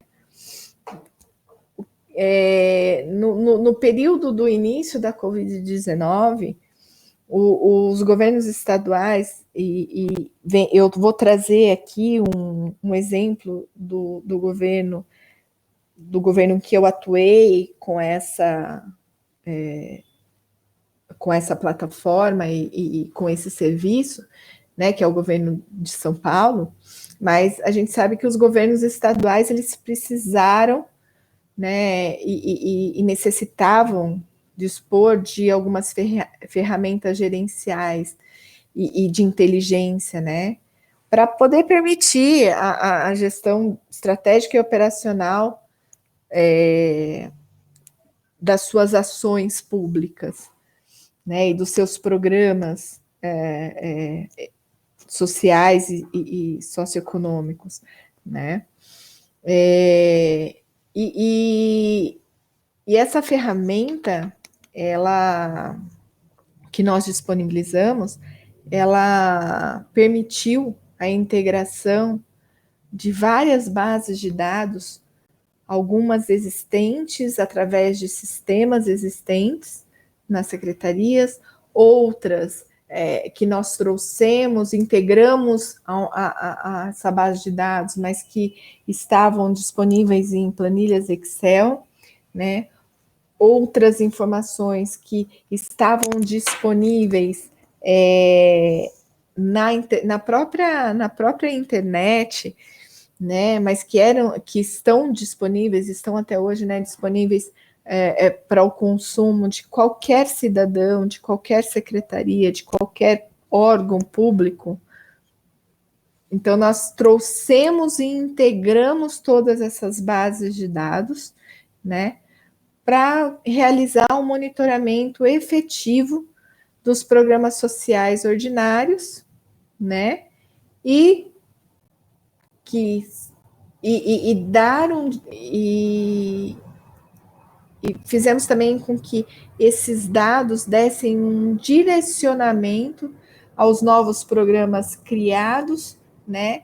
No período do início da Covid-19, os governos estaduais, eu vou trazer aqui um exemplo do governo que eu atuei com essa plataforma e com esse serviço, né, que é o governo de São Paulo, mas a gente sabe que os governos estaduais eles precisaram, né, e necessitavam dispor de algumas ferramentas gerenciais e de inteligência, né, para poder permitir a gestão estratégica e operacional das suas ações públicas, né, e dos seus programas sociais e socioeconômicos, né. E essa ferramenta, ela que nós disponibilizamos, ela permitiu a integração de várias bases de dados, algumas existentes através de sistemas existentes nas secretarias, outras que nós trouxemos, integramos a essa base de dados, mas que estavam disponíveis em planilhas Excel, né? Outras informações que estavam disponíveis na própria internet, né? Mas que estão disponíveis, estão até hoje, né? Disponíveis para o consumo de qualquer cidadão, de qualquer secretaria, de qualquer órgão público. Então, nós trouxemos e integramos todas essas bases de dados, né, para realizar um monitoramento efetivo dos programas sociais ordinários, né, e fizemos também com que esses dados dessem um direcionamento aos novos programas criados, né,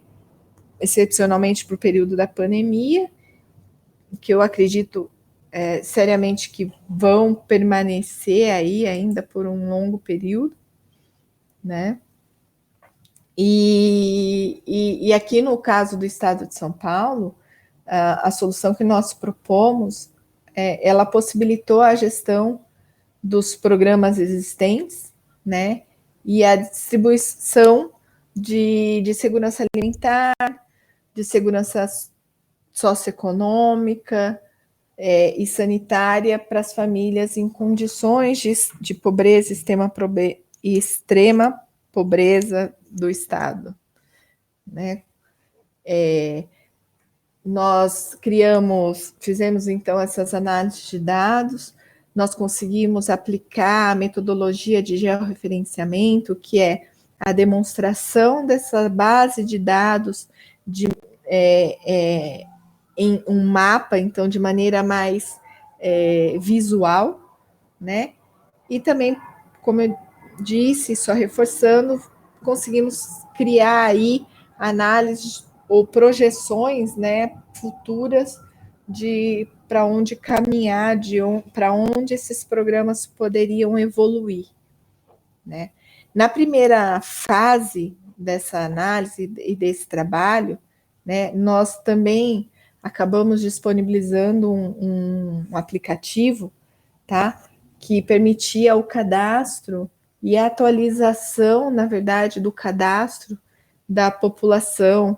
excepcionalmente para o período da pandemia, que eu acredito seriamente que vão permanecer aí ainda por um longo período, né? E E aqui no caso do Estado de São Paulo, a solução que nós propomos, ela possibilitou a gestão dos programas existentes, né, e a distribuição de segurança alimentar, de segurança socioeconômica e sanitária para as famílias em condições de pobreza e extrema pobreza do Estado, né? Nós fizemos então essas análises de dados, nós conseguimos aplicar a metodologia de georreferenciamento, que é a demonstração dessa base de dados em um mapa, então, de maneira mais visual, né? E também, como eu disse, só reforçando, conseguimos criar aí análises ou projeções, né, futuras de para onde caminhar, para onde esses programas poderiam evoluir, né? Na primeira fase dessa análise e desse trabalho, né, nós também acabamos disponibilizando um aplicativo, tá, que permitia o cadastro e a atualização, na verdade, do cadastro da população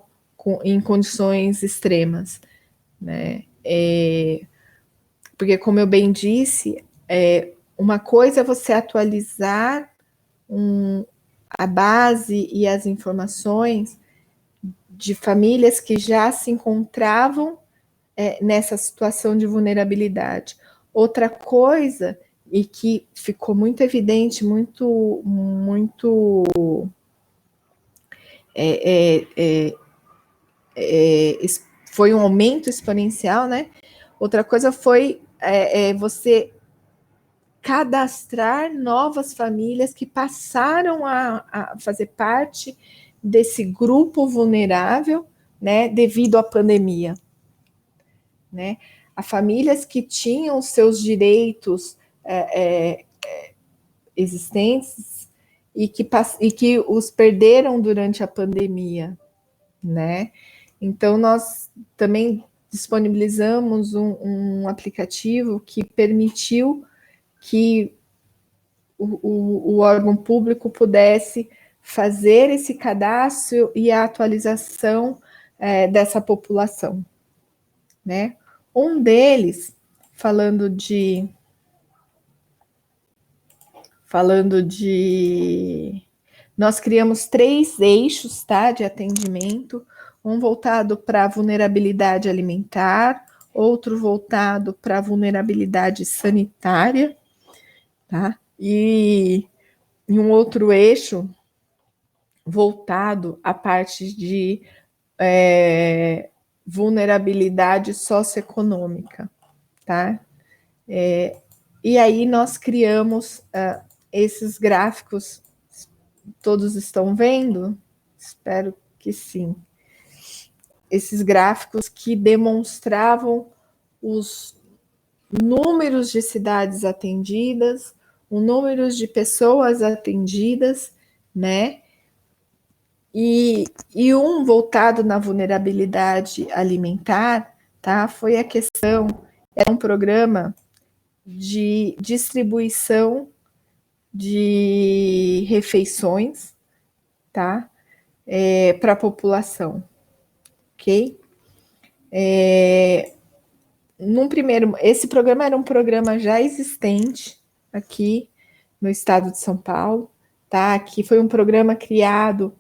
em condições extremas, né? Porque, como eu bem disse, uma coisa é você atualizar a base e as informações de famílias que já se encontravam nessa situação de vulnerabilidade. Outra coisa, e que ficou muito evidente, foi um aumento exponencial, né? Outra coisa foi você cadastrar novas famílias que passaram a fazer parte desse grupo vulnerável, né, devido à pandemia, né? A famílias que tinham seus direitos existentes e que os perderam durante a pandemia, né? Então, nós também disponibilizamos um aplicativo que permitiu que o órgão público pudesse fazer esse cadastro e a atualização dessa população, né? Um deles, falando de nós criamos 3 eixos, tá, de atendimento, um voltado para vulnerabilidade alimentar, outro voltado para vulnerabilidade sanitária, tá? E um outro eixo voltado à parte de vulnerabilidade socioeconômica, tá? E aí nós criamos esses gráficos, todos estão vendo? Espero que sim. Esses gráficos que demonstravam os números de cidades atendidas, o número de pessoas atendidas, né? E um voltado na vulnerabilidade alimentar, tá? Foi a questão, era um programa de distribuição de refeições, tá? Para a população, ok? Esse programa era um programa já existente aqui no estado de São Paulo, tá? Que foi um programa criado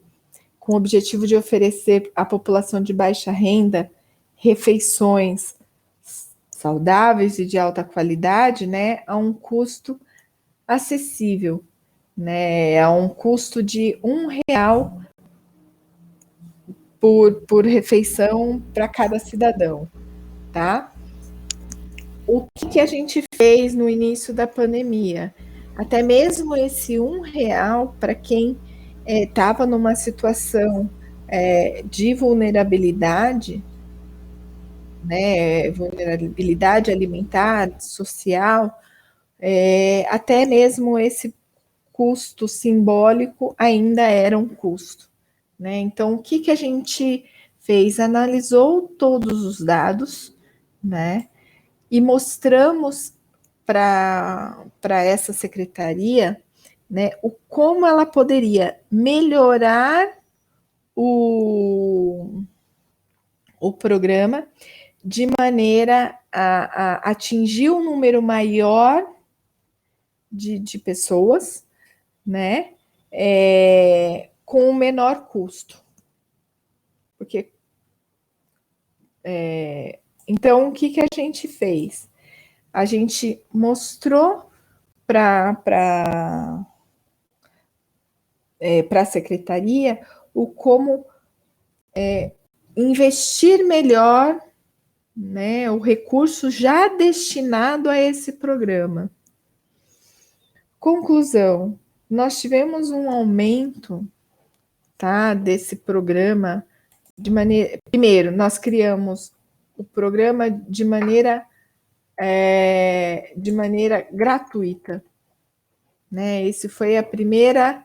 com o objetivo de oferecer à população de baixa renda refeições saudáveis e de alta qualidade, né? A um custo acessível, né? A um custo de R$ 1 por refeição para cada cidadão, tá? O que a gente fez no início da pandemia? Até mesmo esse R$ 1 para quem estava numa situação de vulnerabilidade, né, vulnerabilidade alimentar, social, até mesmo esse custo simbólico ainda era um custo, né? Então, o que a gente fez? Analisou todos os dados, né? E mostramos para essa secretaria, né, como ela poderia melhorar o programa de maneira a atingir um número maior de pessoas, né, com o menor custo. Porque, então, o que a gente fez? A gente mostrou para a secretaria o como investir melhor, né, o recurso já destinado a esse programa. Conclusão, nós tivemos um aumento, tá, desse programa de maneira... Primeiro, nós criamos o programa de maneira gratuita, né? Esse foi a primeira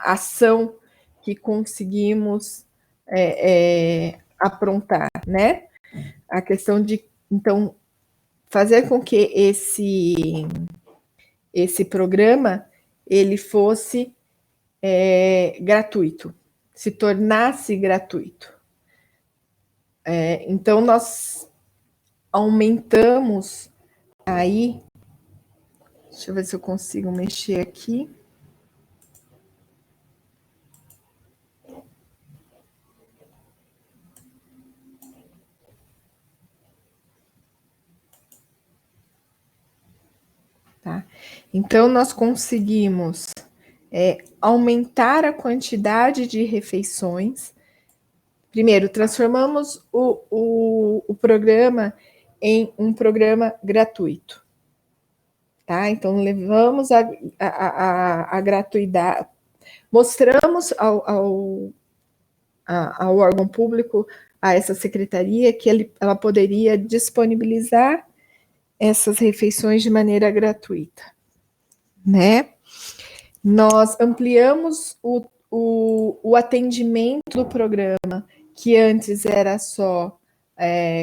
ação que conseguimos aprontar, né? A questão de, então, fazer com que esse programa ele fosse gratuito, se tornasse gratuito. Então, nós aumentamos aí, deixa eu ver se eu consigo mexer aqui. Tá? Então, nós conseguimos aumentar a quantidade de refeições. Primeiro, transformamos o programa em um programa gratuito. Tá? Então, levamos a gratuidade, mostramos ao órgão público, a essa secretaria, que ela poderia disponibilizar essas refeições de maneira gratuita, né? Nós ampliamos o atendimento do programa, que antes era só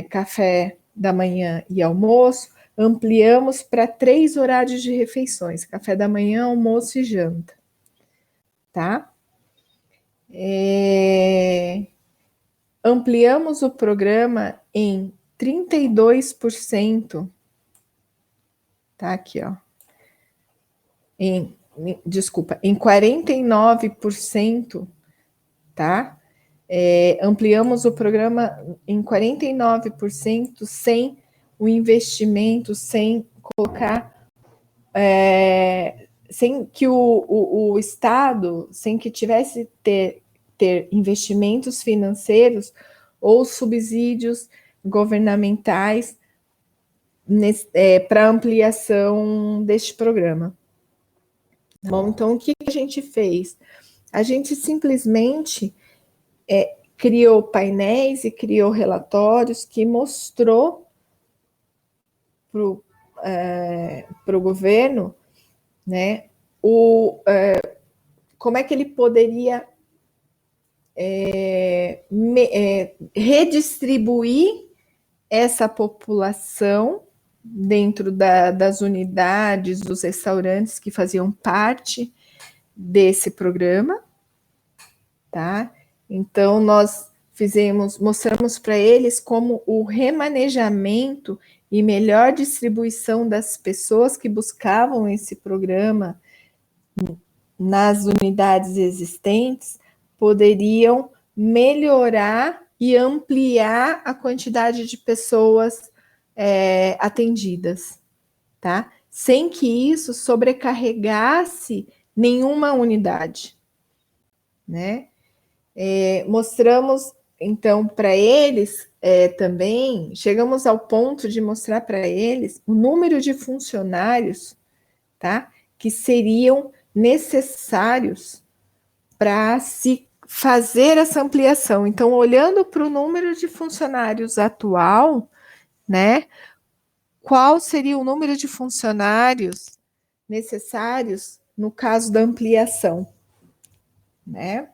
café da manhã e almoço, ampliamos para 3 horários de refeições, café da manhã, almoço e janta, tá? Ampliamos o programa em 32%, tá aqui, ó, em 49%, tá? Ampliamos o programa em 49% sem o investimento, sem colocar, sem que o Estado, sem que tivesse ter investimentos financeiros ou subsídios governamentais para ampliação deste programa. Bom, então, o que a gente fez? A gente simplesmente criou painéis e criou relatórios que mostrou para o governo, né, como é que ele poderia redistribuir essa população dentro das unidades, dos restaurantes que faziam parte desse programa, tá? Então, nós mostramos para eles como o remanejamento e melhor distribuição das pessoas que buscavam esse programa nas unidades existentes poderiam melhorar e ampliar a quantidade de pessoas atendidas, tá? Sem que isso sobrecarregasse nenhuma unidade, né? Mostramos, então, para eles também, chegamos ao ponto de mostrar para eles o número de funcionários, tá? Que seriam necessários para se fazer essa ampliação. Então, olhando para o número de funcionários atual, né? Qual seria o número de funcionários necessários no caso da ampliação, né?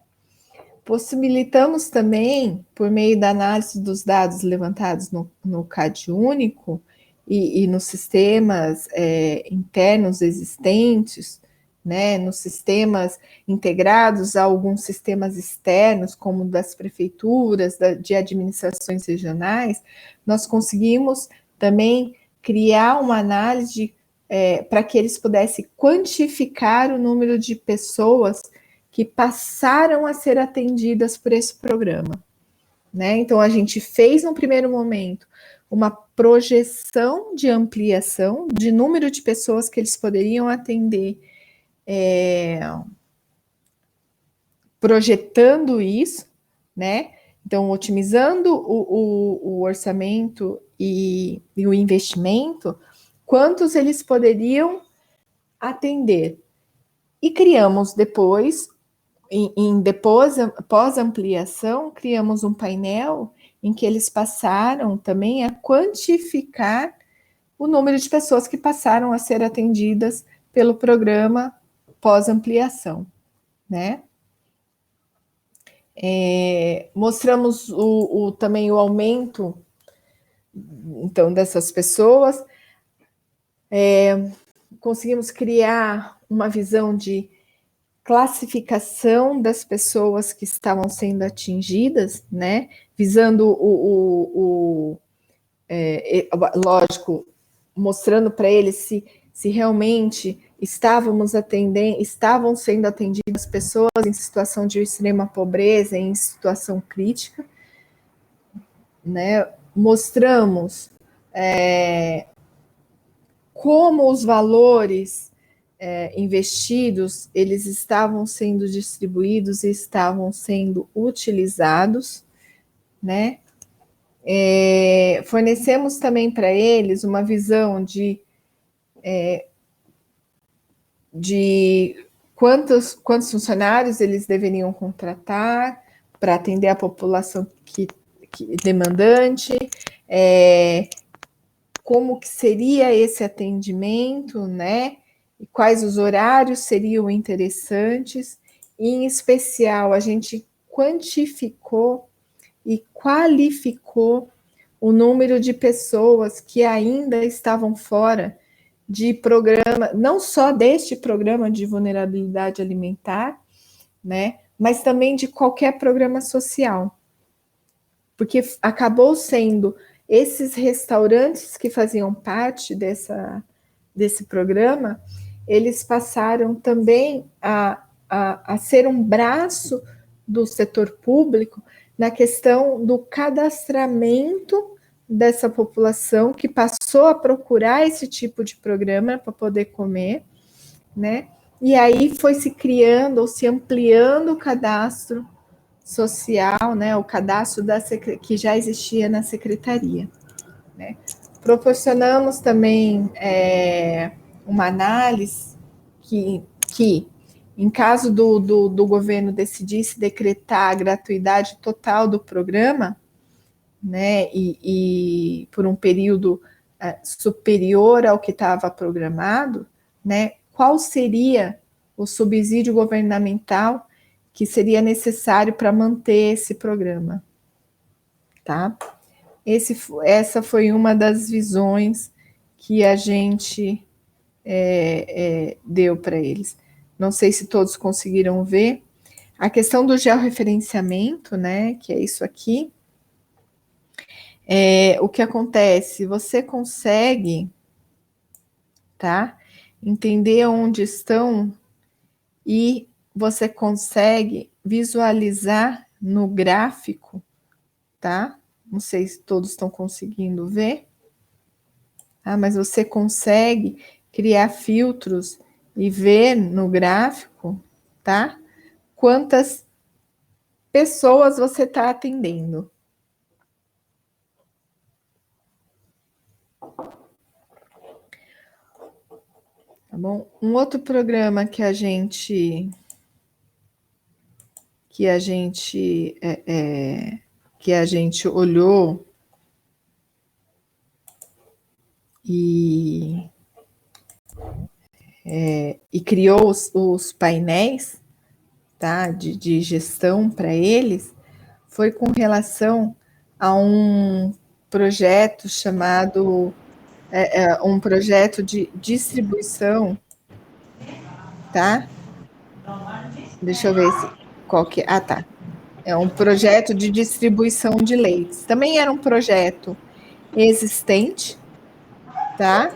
Possibilitamos também, por meio da análise dos dados levantados no CAD único e nos sistemas internos existentes, né, nos sistemas integrados a alguns sistemas externos, como das prefeituras, de administrações regionais, nós conseguimos também criar uma análise para que eles pudessem quantificar o número de pessoas que passaram a ser atendidas por esse programa, né? Então, a gente fez, no primeiro momento, uma projeção de ampliação de número de pessoas que eles poderiam atender, projetando isso, né? Então, otimizando o orçamento e o investimento, quantos eles poderiam atender. E criamos depois, pós-ampliação, criamos um painel em que eles passaram também a quantificar o número de pessoas que passaram a ser atendidas pelo programa pós-ampliação, né? Mostramos também o aumento, então, dessas pessoas. Conseguimos criar uma visão de classificação das pessoas que estavam sendo atingidas, né? Visando lógico, mostrando para eles se realmente estavam sendo atendidas pessoas em situação de extrema pobreza, em situação crítica, né? Mostramos como os valores investidos, eles estavam sendo distribuídos e estavam sendo utilizados, né? Fornecemos também para eles uma visão de quantos funcionários eles deveriam contratar para atender a população que demandante, como que seria esse atendimento, né? E quais os horários seriam interessantes. E, em especial, a gente quantificou e qualificou o número de pessoas que ainda estavam fora de programa, não só deste programa de vulnerabilidade alimentar, né? Mas também de qualquer programa social. Porque acabou sendo esses restaurantes que faziam parte desse programa, eles passaram também a ser um braço do setor público na questão do cadastramento dessa população que passou a procurar esse tipo de programa para poder comer, né? E aí foi se criando ou se ampliando o cadastro social, né, o cadastro que já existia na secretaria, né? Proporcionamos também uma análise que, em caso do governo decidisse decretar a gratuidade total do programa, né, e por um período superior ao que estava programado, né, qual seria o subsídio governamental que seria necessário para manter esse programa, tá? Essa foi uma das visões que a gente deu para eles. Não sei se todos conseguiram ver. A questão do georreferenciamento, né, que é isso aqui, o que acontece? Você consegue, tá, entender onde estão e você consegue visualizar no gráfico, tá? Não sei se todos estão conseguindo ver, tá? Mas você consegue criar filtros e ver no gráfico, tá? Quantas pessoas você está atendendo. Tá bom? Um outro programa que a gente olhou e e criou os painéis, tá, de gestão para eles, foi com relação a um projeto chamado um projeto de distribuição, tá? Deixa eu ver qual que é. Ah, tá. É um projeto de distribuição de leites. Também era um projeto existente, tá?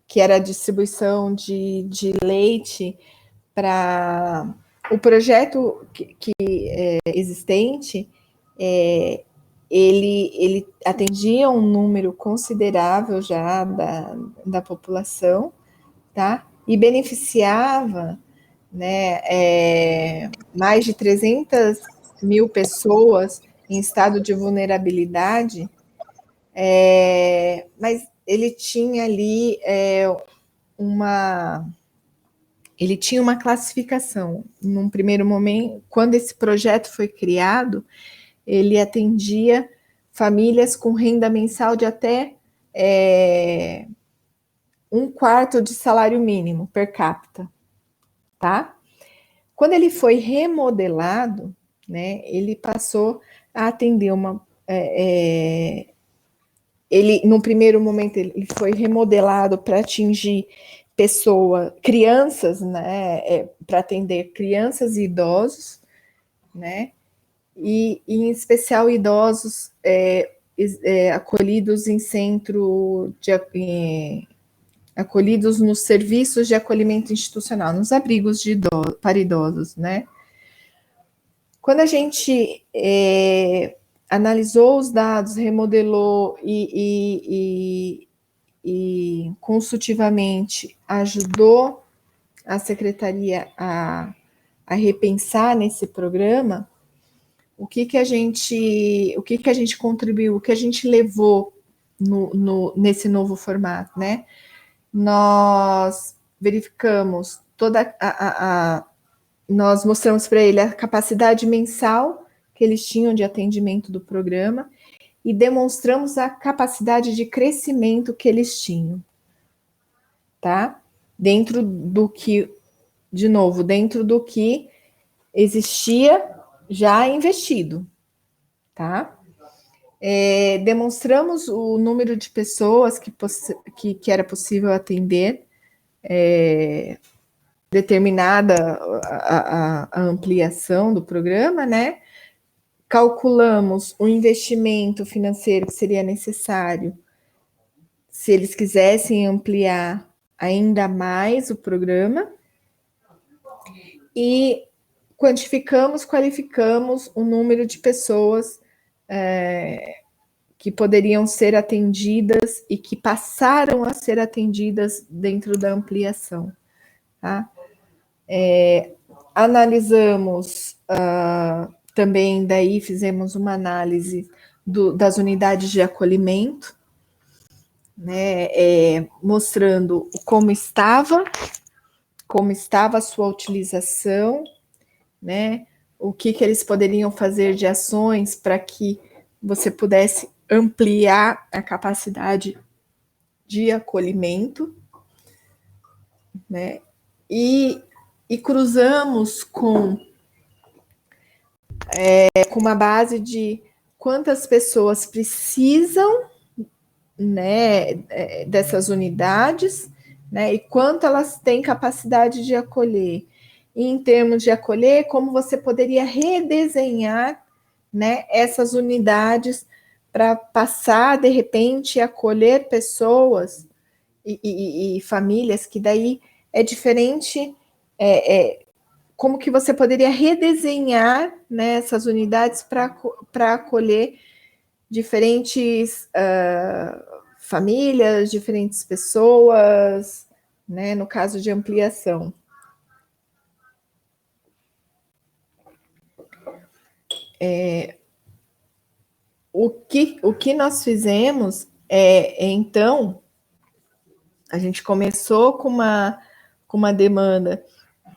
Que era a distribuição de leite para o projeto que existente, ele atendia um número considerável já da população, tá? E beneficiava, né, mais de 300 mil pessoas em estado de vulnerabilidade, mas ele tinha ali uma classificação. Num primeiro momento, quando esse projeto foi criado, ele atendia famílias com renda mensal de até 1/4 de salário mínimo per capita, tá? Quando ele foi remodelado, né, ele passou a atender ele, no primeiro momento, ele foi remodelado para atingir crianças, né, para atender crianças e idosos, né, e em especial idosos acolhidos em acolhidos nos serviços de acolhimento institucional, nos abrigos para idosos, né? Quando a gente analisou os dados, remodelou e consultivamente ajudou a secretaria a repensar nesse programa, o que a gente contribuiu, o que a gente levou nesse novo formato, né? Nós verificamos nós mostramos para ele a capacidade mensal que eles tinham de atendimento do programa e demonstramos a capacidade de crescimento que eles tinham, tá? Dentro do que existia já investido, tá? Demonstramos o número de pessoas que era possível atender, determinada a ampliação do programa, né? Calculamos o investimento financeiro que seria necessário se eles quisessem ampliar ainda mais o programa e qualificamos o número de pessoas que poderiam ser atendidas e que passaram a ser atendidas dentro da ampliação, tá? Analisamos também, daí fizemos uma análise das unidades de acolhimento, né, mostrando como estava a sua utilização, né, o que eles poderiam fazer de ações para que você pudesse ampliar a capacidade de acolhimento, né, e cruzamos com uma base de quantas pessoas precisam, né, dessas unidades, né, e quanto elas têm capacidade de acolher. E em termos de acolher, como você poderia redesenhar, né, essas unidades para passar, de repente, a acolher pessoas e famílias, que daí é diferente, como que você poderia redesenhar, né, essas unidades para acolher diferentes famílias, diferentes pessoas, né, no caso de ampliação. O que nós fizemos então, a gente começou com uma demanda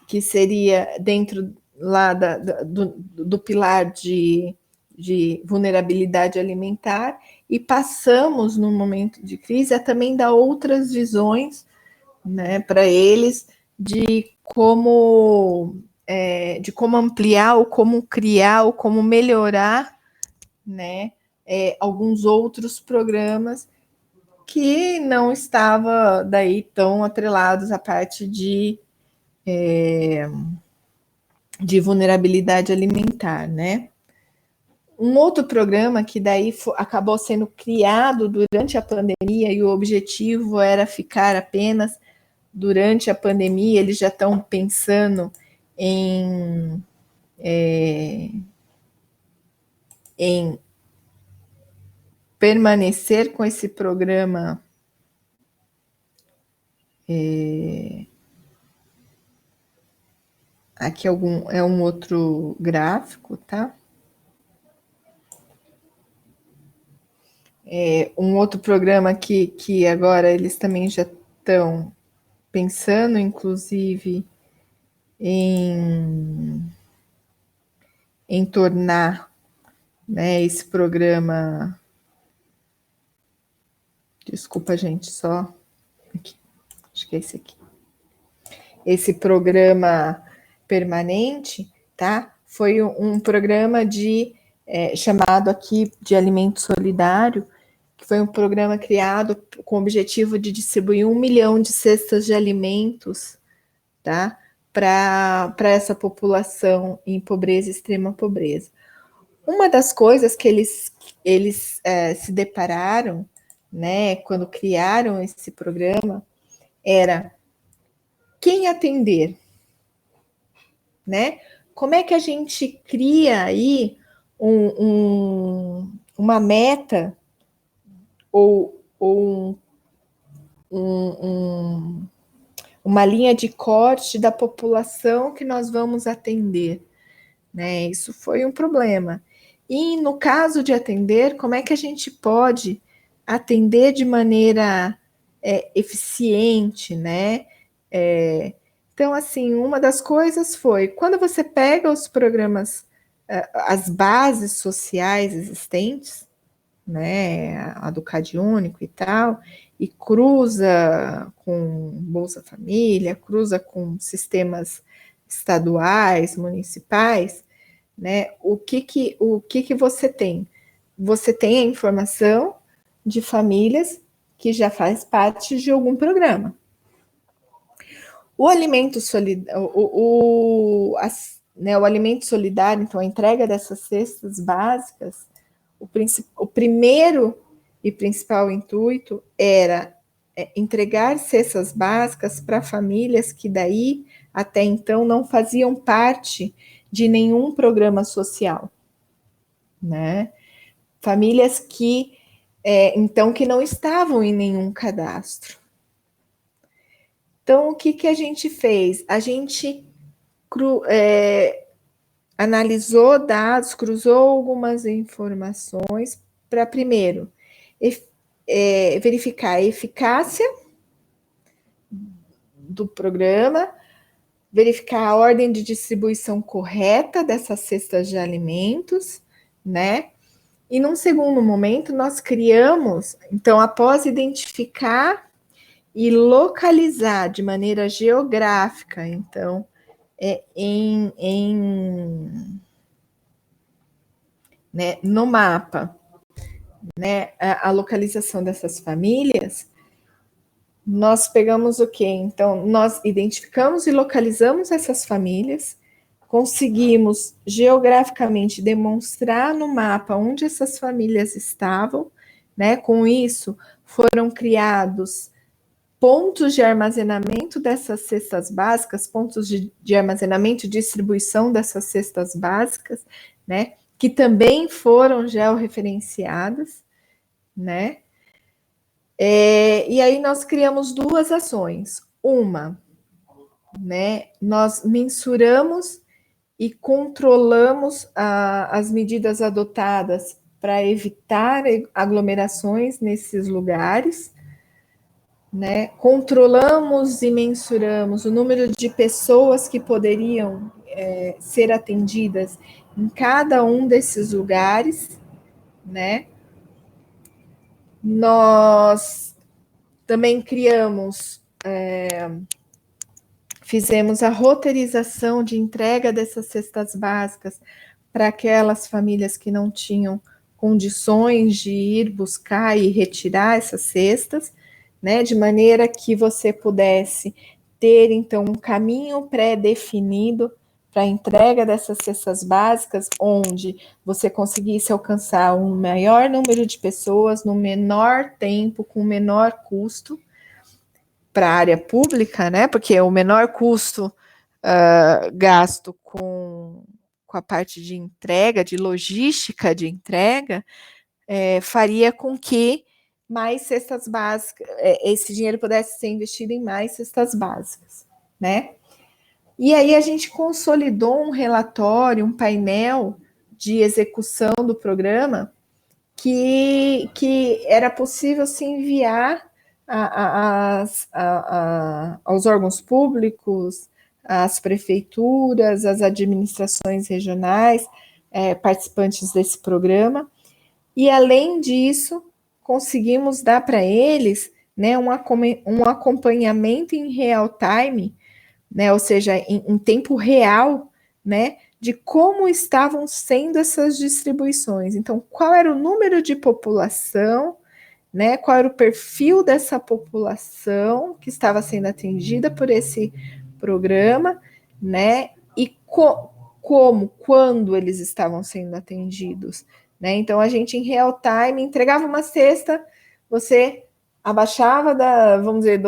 que seria dentro lá do pilar de vulnerabilidade alimentar, e passamos, no momento de crise, a também dar outras visões né, para eles de como ampliar, ou como criar, ou como melhorar, né, alguns outros programas que não estavam daí tão atrelados à parte de vulnerabilidade alimentar, né? Um outro programa que daí acabou sendo criado durante a pandemia e o objetivo era ficar apenas durante a pandemia, eles já estão pensando em permanecer com esse programa. Aqui é um outro gráfico, tá? Um outro programa que agora eles também já estão pensando, inclusive, em tornar, né, esse programa. Desculpa, gente, só aqui. Acho que é esse aqui. Esse programa permanente, tá? Foi um programa chamado aqui de Alimento Solidário, que foi um programa criado com o objetivo de distribuir 1 milhão de cestas de alimentos, tá? Para essa população em pobreza, extrema pobreza. Uma das coisas que eles se depararam, né, quando criaram esse programa, era quem atender, né? Como é que a gente cria aí uma meta ou uma linha de corte da população que nós vamos atender, né? Isso foi um problema. E no caso de atender, como é que a gente pode atender de maneira eficiente, né? Então, assim, uma das coisas foi, quando você pega os programas, as bases sociais existentes, né, a do CadÚnico e tal, e cruza com Bolsa Família, cruza com sistemas estaduais, municipais, né, o que você tem? Você tem a informação de famílias que já faz parte de algum programa. O alimento solidário, o alimento solidário, então a entrega dessas cestas básicas, o primeiro e principal intuito era entregar cestas básicas para famílias que daí até então não faziam parte de nenhum programa social, né? Famílias que então que não estavam em nenhum cadastro. Então, o que a gente fez? A gente analisou dados, cruzou algumas informações para, primeiro, verificar a eficácia do programa, verificar a ordem de distribuição correta dessas cestas de alimentos, né? E num segundo momento, nós criamos, então, após identificar e localizar de maneira geográfica, então, né, no mapa, né, a localização dessas famílias, nós pegamos o quê? Então, nós identificamos e localizamos essas famílias, conseguimos geograficamente demonstrar no mapa onde essas famílias estavam, né? Com isso, foram criados pontos de armazenamento dessas cestas básicas, pontos de armazenamento e distribuição dessas cestas básicas, né? Que também foram georreferenciadas, né? E aí nós criamos duas ações. Uma, né? Nós mensuramos e controlamos as medidas adotadas para evitar aglomerações nesses lugares, né? Controlamos e mensuramos o número de pessoas que poderiam ser atendidas em cada um desses lugares, né? Nós também criamos fizemos a roteirização de entrega dessas cestas básicas para aquelas famílias que não tinham condições de ir buscar e retirar essas cestas, né, de maneira que você pudesse ter, então, um caminho pré-definido para a entrega dessas cestas básicas, onde você conseguisse alcançar um maior número de pessoas no menor tempo, com menor custo, para a área pública, né? Porque o menor custo gasto com a parte de entrega, de logística de entrega, faria com que mais cestas básicas, esse dinheiro pudesse ser investido em mais cestas básicas, né? E aí a gente consolidou um relatório, um painel de execução do programa que era possível se enviar aos órgãos públicos, às prefeituras, às administrações regionais, participantes desse programa. E, além disso, conseguimos dar para eles, né, um acompanhamento em real time, né, ou seja, em tempo real, né, de como estavam sendo essas distribuições. Então, qual era o número de população, né, qual era o perfil dessa população que estava sendo atingida por esse programa, né, e como, quando eles estavam sendo atendidos, né? Então, a gente, em real time, entregava uma cesta, você abaixava vamos dizer,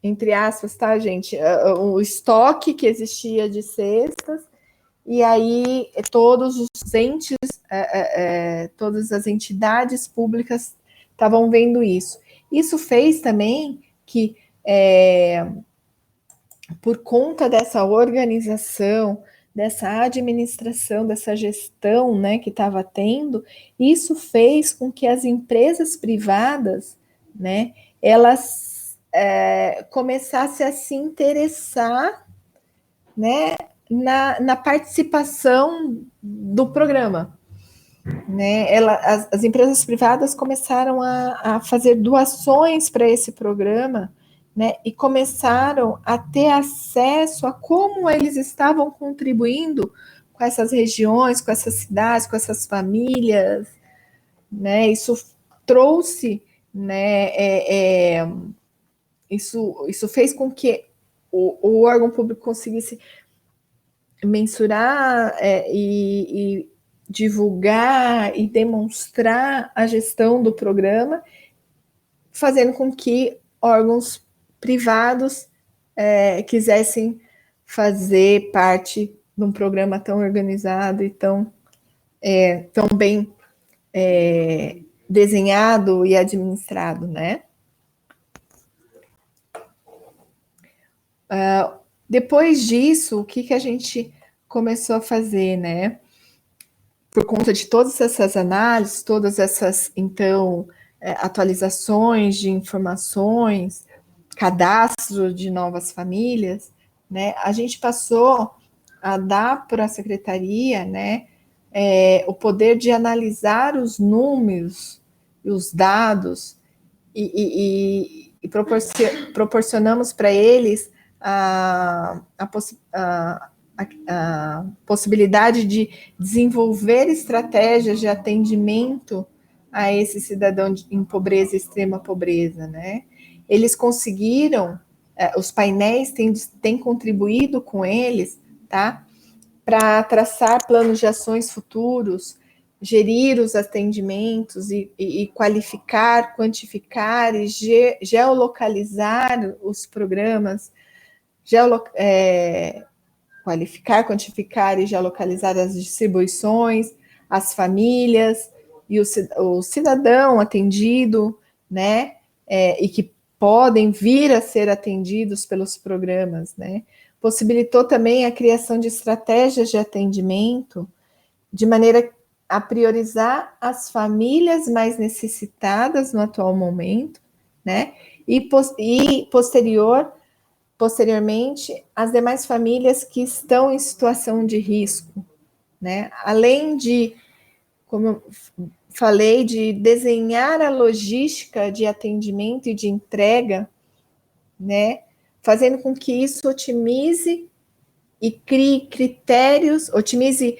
entre aspas, tá, gente, o estoque que existia de cestas, e aí todos os entes, todas as entidades públicas estavam vendo isso. Isso fez também que, por conta dessa organização, dessa administração, dessa gestão, né, que estava tendo, isso fez com que as empresas privadas, né, elas começassem a se interessar, né, na participação do programa. Né? As empresas privadas começaram a fazer doações para esse programa, né? E começaram a ter acesso a como eles estavam contribuindo com essas regiões, com essas cidades, com essas famílias, né? Isso trouxe, né? Isso fez com que o órgão público conseguisse mensurar e divulgar e demonstrar a gestão do programa, fazendo com que órgãos privados quisessem fazer parte de um programa tão organizado e tão bem desenhado e administrado, né? Depois disso, o que a gente começou a fazer, né? Por conta de todas essas análises, todas essas, então, atualizações de informações, cadastro de novas famílias, né? A gente passou a dar para a secretaria, né, o poder de analisar os números e os dados e proporcionamos para eles a possibilidade de desenvolver estratégias de atendimento a esse cidadão em pobreza e extrema pobreza, né? Eles conseguiram, os painéis têm contribuído com eles, tá? Para traçar planos de ações futuros, gerir os atendimentos e qualificar, quantificar e geolocalizar os programas, qualificar, quantificar e geolocalizar as distribuições, as famílias e o cidadão atendido, né? E que podem vir a ser atendidos pelos programas, né? Possibilitou também a criação de estratégias de atendimento, de maneira a priorizar as famílias mais necessitadas no atual momento, né? E posteriormente, as demais famílias que estão em situação de risco, né? Além de, como eu falei, de desenhar a logística de atendimento e de entrega né? Fazendo com que isso otimize e crie critérios, otimize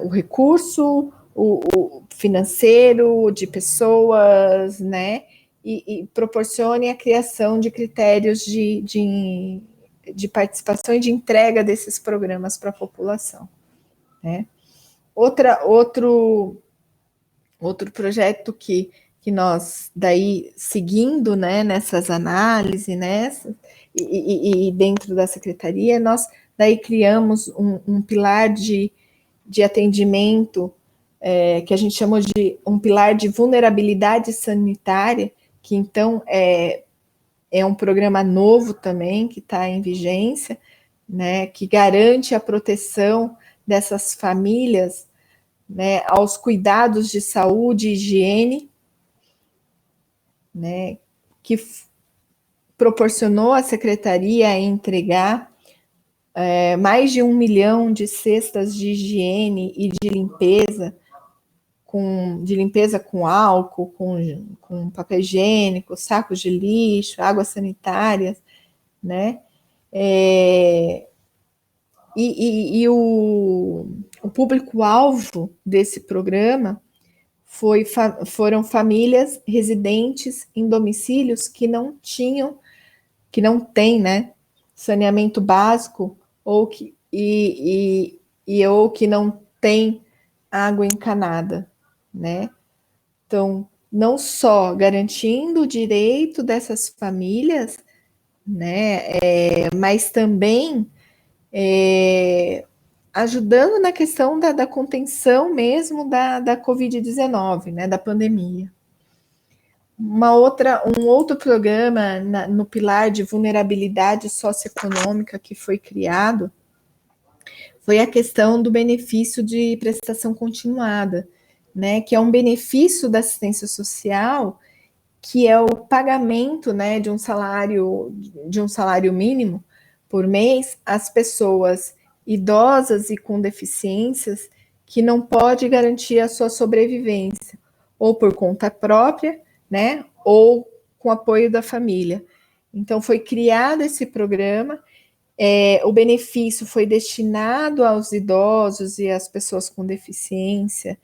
o recurso, o financeiro de pessoas, né? E proporcione a criação de critérios de participação e de entrega desses programas para a população, né? Outro projeto que nós, daí, seguindo, né, nessas análises, e dentro da secretaria, nós daí criamos um pilar de atendimento, que a gente chamou de um pilar de vulnerabilidade sanitária, que então é um programa novo também, que está em vigência, né, que garante a proteção dessas famílias, né, aos cuidados de saúde e higiene, né, que proporcionou à secretaria a entregar mais de 1 milhão de cestas de higiene e de limpeza com álcool, com papel higiênico, sacos de lixo, águas sanitárias, né? E o público-alvo desse programa foram famílias residentes em domicílios que não têm, né, saneamento básico ou que não tem água encanada, né? Então, não só garantindo o direito dessas famílias, né, mas também ajudando na questão da contenção mesmo da Covid-19, né, da pandemia. Um outro programa no pilar de vulnerabilidade socioeconômica que foi criado foi a questão do benefício de prestação continuada, né, que é um benefício da assistência social, que é o pagamento, né, de um salário mínimo por mês às pessoas idosas e com deficiências que não pode garantir a sua sobrevivência, ou por conta própria, né, ou com apoio da família. Então, foi criado esse programa, o benefício foi destinado aos idosos e às pessoas com deficiência,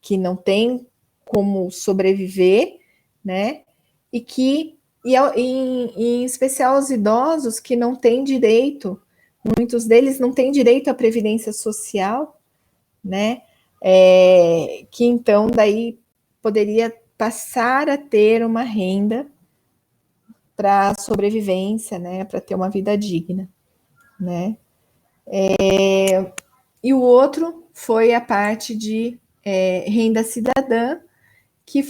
que não têm como sobreviver, né, em especial os idosos que não têm direito, muitos deles não têm direito à previdência social, né, que então daí poderia passar a ter uma renda para sobrevivência, né, para ter uma vida digna, né. E o outro foi a parte de renda cidadã, que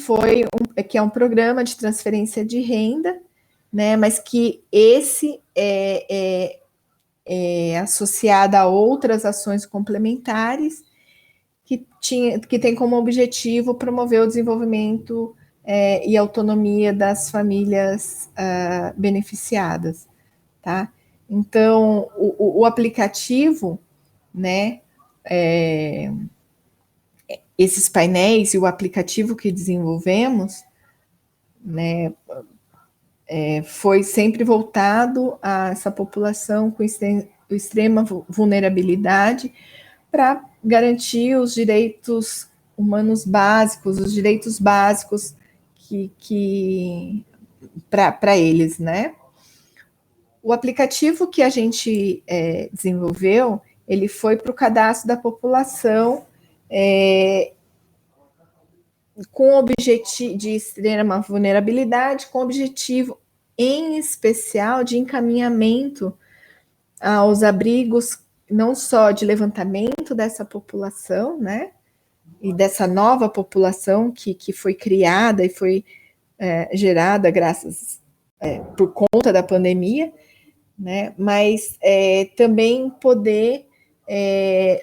é um programa de transferência de renda, né, mas que esse é associado a outras ações complementares que tem como objetivo promover o desenvolvimento e autonomia das famílias beneficiadas, tá? Então, o aplicativo, né, esses painéis e o aplicativo que desenvolvemos, né, foi sempre voltado a essa população com extrema vulnerabilidade para garantir os direitos humanos básicos, os direitos básicos para eles, né? O aplicativo que a gente desenvolveu, ele foi para o cadastro da população com objetivo de extrema vulnerabilidade, com objetivo em especial de encaminhamento aos abrigos, não só de levantamento dessa população, né, e dessa nova população que foi criada e foi gerada por conta da pandemia, né, mas também poder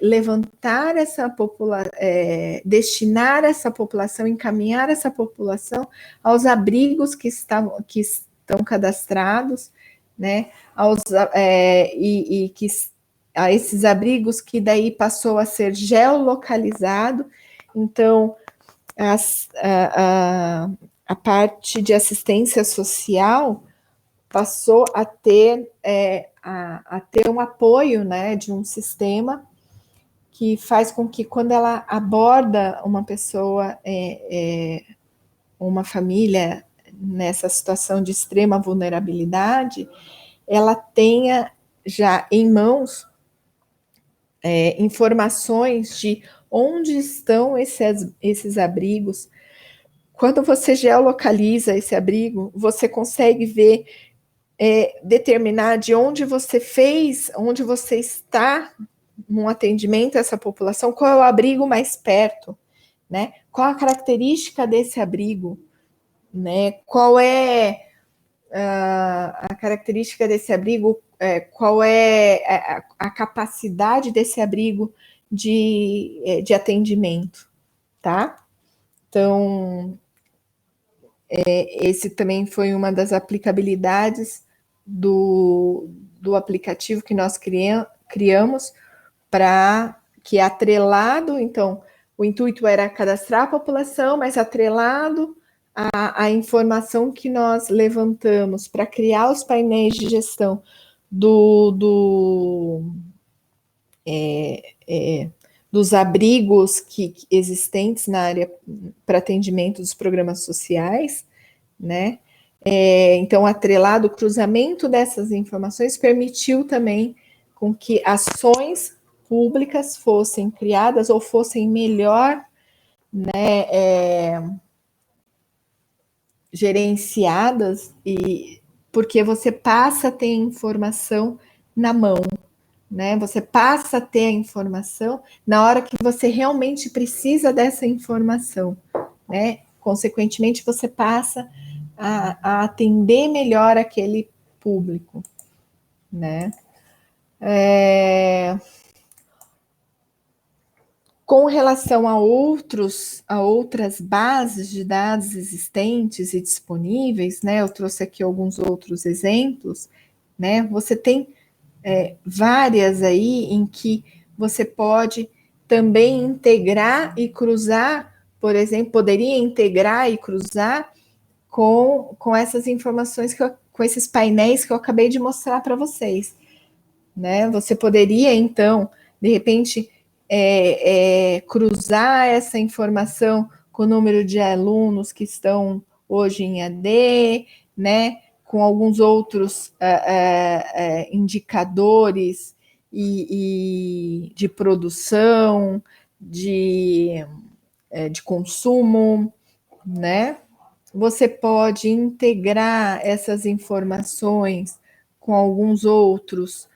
levantar essa população, destinar essa população, encaminhar essa população aos abrigos que estão cadastrados, né, a esses abrigos que daí passou a ser geolocalizado. Então, a parte de assistência social passou a ter, a ter um apoio, né, de um sistema que faz com que quando ela aborda uma pessoa, uma família nessa situação de extrema vulnerabilidade, ela tenha já em mãos informações de onde estão esses abrigos. Quando você geolocaliza esse abrigo, você consegue ver, determinar de onde você fez, onde você está num atendimento a essa população, qual é o abrigo mais perto, né? Qual a característica desse abrigo, né? Qual é a característica desse abrigo, qual é a capacidade desse abrigo de atendimento, tá? Então, esse também foi uma das aplicabilidades do aplicativo que nós criamos para que atrelado, então, o intuito era cadastrar a população, mas atrelado a informação que nós levantamos para criar os painéis de gestão dos abrigos existentes na área para atendimento dos programas sociais, né? Então, atrelado, o cruzamento dessas informações permitiu também com que ações públicas fossem criadas ou fossem melhor, né, gerenciadas, e porque você passa a ter informação na mão, né? Você passa a ter a informação na hora que você realmente precisa dessa informação, né? Consequentemente, você passa a atender melhor aquele público, né? Com relação a outras bases de dados existentes e disponíveis, né? Eu trouxe aqui alguns outros exemplos, né? Você tem várias aí em que você pode também integrar e cruzar, por exemplo, poderia integrar e cruzar com essas informações, com esses painéis que eu acabei de mostrar para vocês, né? Você poderia, então, de repente, cruzar essa informação com o número de alunos que estão hoje em AD, né? Com alguns outros indicadores e de produção, de consumo, né? Você pode integrar essas informações com algumas outras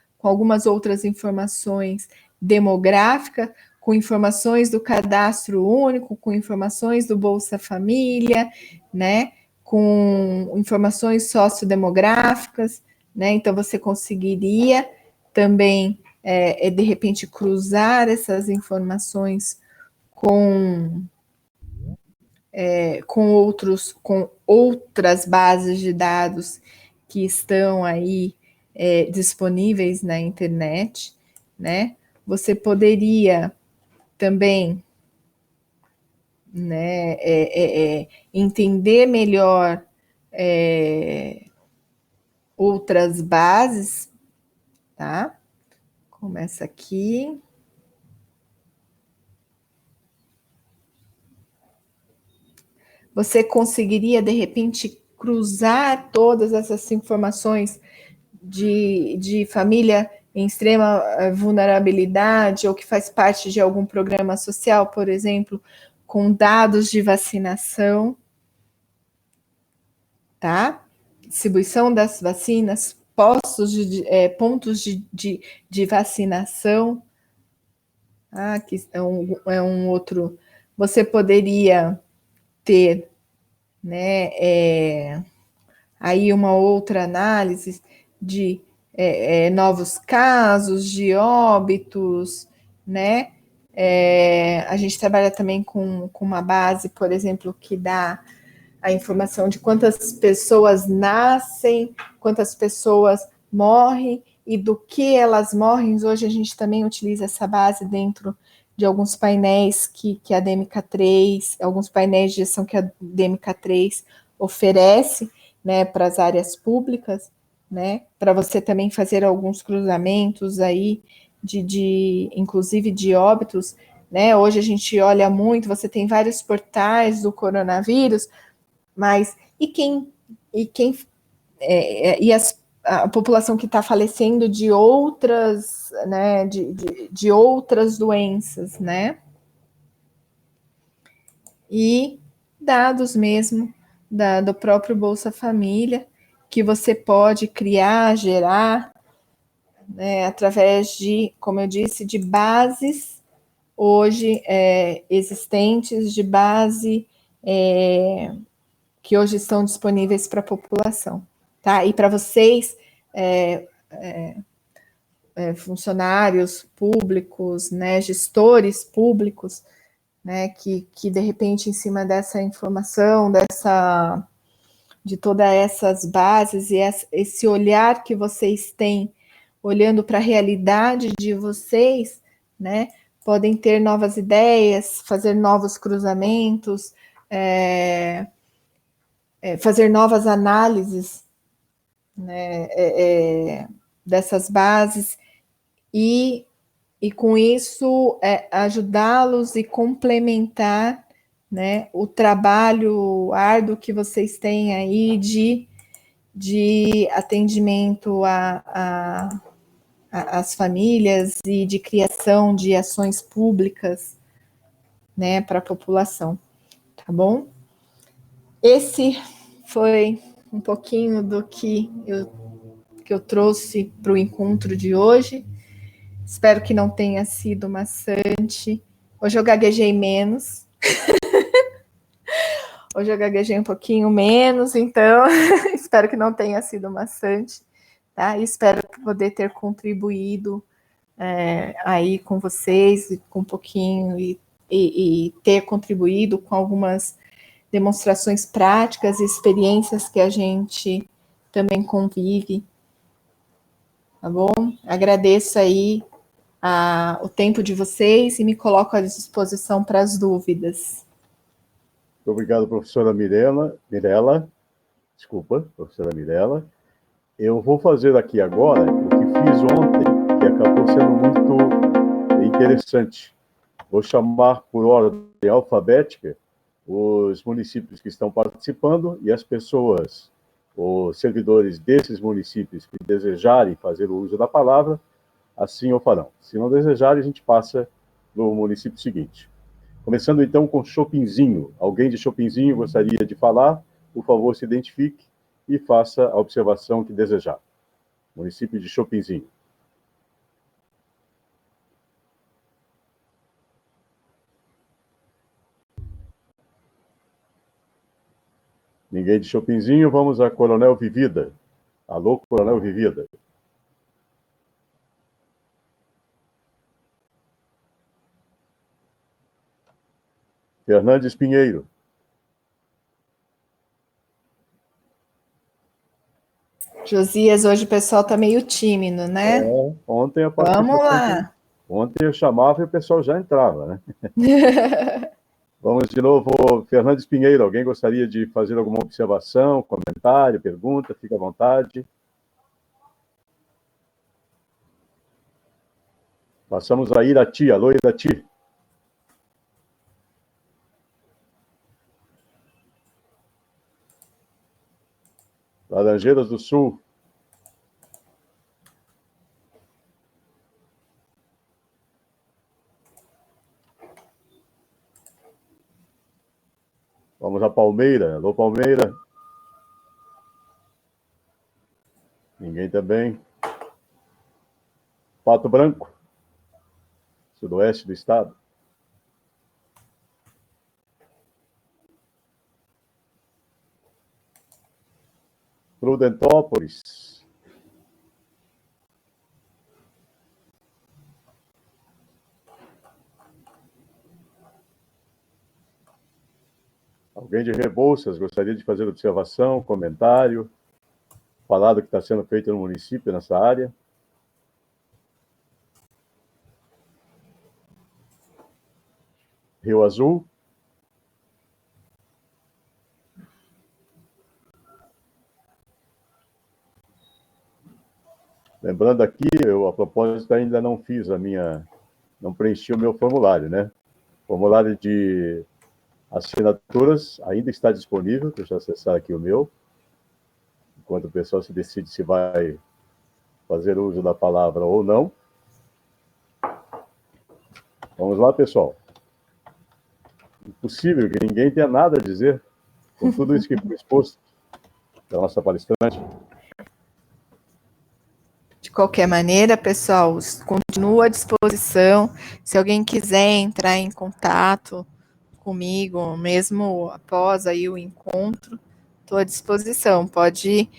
informações demográficas, com informações do cadastro único, com informações do Bolsa Família, né? Com informações sociodemográficas, né? Então você conseguiria também, de repente, cruzar essas informações com outras bases de dados que estão aí disponíveis na internet, né? Você poderia também, né, entender melhor outras bases, tá? Começa aqui. Você conseguiria, de repente, cruzar todas essas informações de família em extrema vulnerabilidade ou que faz parte de algum programa social, por exemplo, com dados de vacinação, tá? Distribuição das vacinas, pontos de vacinação. Aqui é um outro. Você poderia ter, né, aí uma outra análise de novos casos, de óbitos, né? A gente trabalha também com uma base, por exemplo, que dá a informação de quantas pessoas nascem, quantas pessoas morrem e do que elas morrem. Hoje a gente também utiliza essa base dentro de alguns painéis que a DMK3, alguns painéis de gestão que a DMK3 oferece, né, para as áreas públicas, né, para você também fazer alguns cruzamentos aí inclusive de óbitos, né? Hoje a gente olha muito, você tem vários portais do coronavírus, mas a população que está falecendo de outras, né, de outras doenças, né? E dados mesmo do próprio Bolsa Família, que você pode criar, gerar, né, através de, como eu disse, de bases hoje existentes, de base que hoje estão disponíveis para a população, tá? E para vocês, funcionários públicos, né, gestores públicos, né, que de repente em cima dessa informação, de todas essas bases e esse olhar que vocês têm, olhando para a realidade de vocês, né, podem ter novas ideias, fazer novos cruzamentos, fazer novas análises, né, dessas bases e com isso ajudá-los e complementar, né, o trabalho árduo que vocês têm aí de atendimento às famílias e de criação de ações públicas, né, para a população, tá bom? Esse foi um pouquinho do que eu trouxe para o encontro de hoje. Espero que não tenha sido maçante. Hoje eu gaguejei menos. Hoje eu gaguejei um pouquinho menos, então espero que não tenha sido maçante, tá? E espero poder ter contribuído aí com vocês, com um pouquinho, e ter contribuído com algumas demonstrações práticas e experiências que a gente também convive, tá bom? Agradeço aí o tempo de vocês e me coloco à disposição para as dúvidas. Muito obrigado, professora Desculpa, professora Mirella. Eu vou fazer aqui agora o que fiz ontem, que acabou sendo muito interessante. Vou chamar por ordem alfabética os municípios que estão participando e as pessoas, os servidores desses municípios que desejarem fazer o uso da palavra, assim o farão. Se não desejarem, a gente passa no município seguinte. Começando então com Chopinzinho. Alguém de Chopinzinho gostaria de falar? Por favor, se identifique e faça a observação que desejar. Município de Chopinzinho. Ninguém de Chopinzinho, vamos a Coronel Vivida. Alô, Coronel Vivida. Fernandes Pinheiro. Josias, hoje o pessoal está meio tímido, né? Ontem a Vamos lá. Ontem eu chamava e o pessoal já entrava, né? Vamos de novo, Fernandes Pinheiro. Alguém gostaria de fazer alguma observação, comentário, pergunta? Fique à vontade. Passamos a Irati. Alô, Irati. Laranjeiras do Sul. Vamos a Palmeira. Alô, Palmeira. Ninguém também. Pato Branco. Sudoeste do estado. Prudentópolis. Alguém de Rebouças gostaria de fazer observação, comentário, falar do que está sendo feito no município nessa área? Rio Azul. Lembrando aqui, eu, a propósito, ainda não fiz não preenchi o meu formulário, né? O formulário de assinaturas ainda está disponível, deixa eu acessar aqui o meu, enquanto o pessoal se decide se vai fazer uso da palavra ou não. Vamos lá, pessoal. Impossível que ninguém tenha nada a dizer com tudo isso que foi exposto da nossa palestrante. De qualquer maneira, pessoal, continuo à disposição. Se alguém quiser entrar em contato comigo, mesmo após aí o encontro, estou à disposição. Pode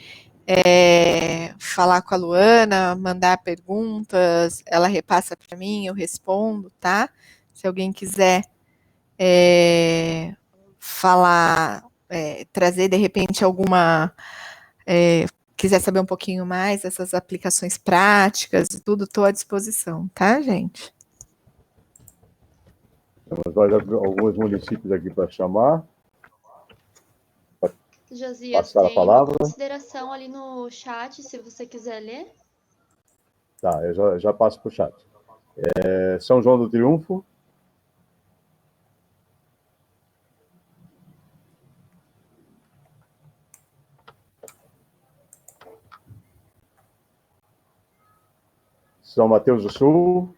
falar com a Luana, mandar perguntas, ela repassa para mim, eu respondo, tá? Se alguém quiser falar, trazer de repente alguma, quiser saber um pouquinho mais dessas aplicações práticas e tudo, estou à disposição, tá, gente? Temos mais alguns municípios aqui para chamar. Josias, Passar a tem palavra. uma consideração ali no chat, se você quiser ler. Tá, eu já passo para o chat. São João do Triunfo. São Mateus do Sul.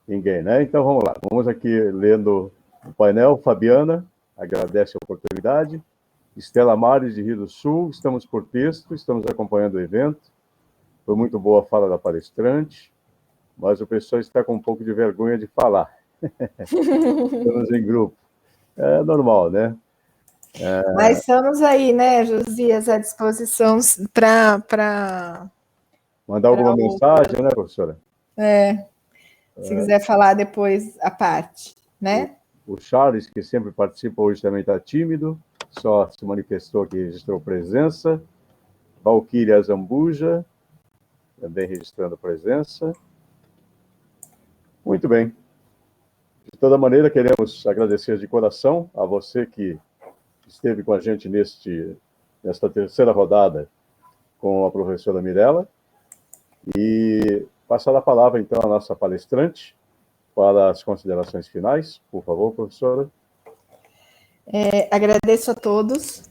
Ninguém, né? Então vamos lá. Vamos aqui lendo o painel. Fabiana, agradece a oportunidade. Estela Mares, de Rio do Sul. Estamos por texto, estamos acompanhando o evento. Foi muito boa a fala da palestrante, mas o pessoal está com um pouco de vergonha de falar. Estamos em grupo. É normal, né? Mas estamos aí, né, Josias, à disposição para mandar alguma mensagem, né, professora? Se quiser falar depois a parte, né? O Charles, que sempre participa, hoje também está tímido, só se manifestou que registrou presença. Valquíria Zambuja, também registrando presença. Muito bem. De toda maneira, queremos agradecer de coração a você que esteve com a gente nesta terceira rodada com a professora Mirella, e passar a palavra, então, à nossa palestrante para as considerações finais. Por favor, professora. Agradeço a todos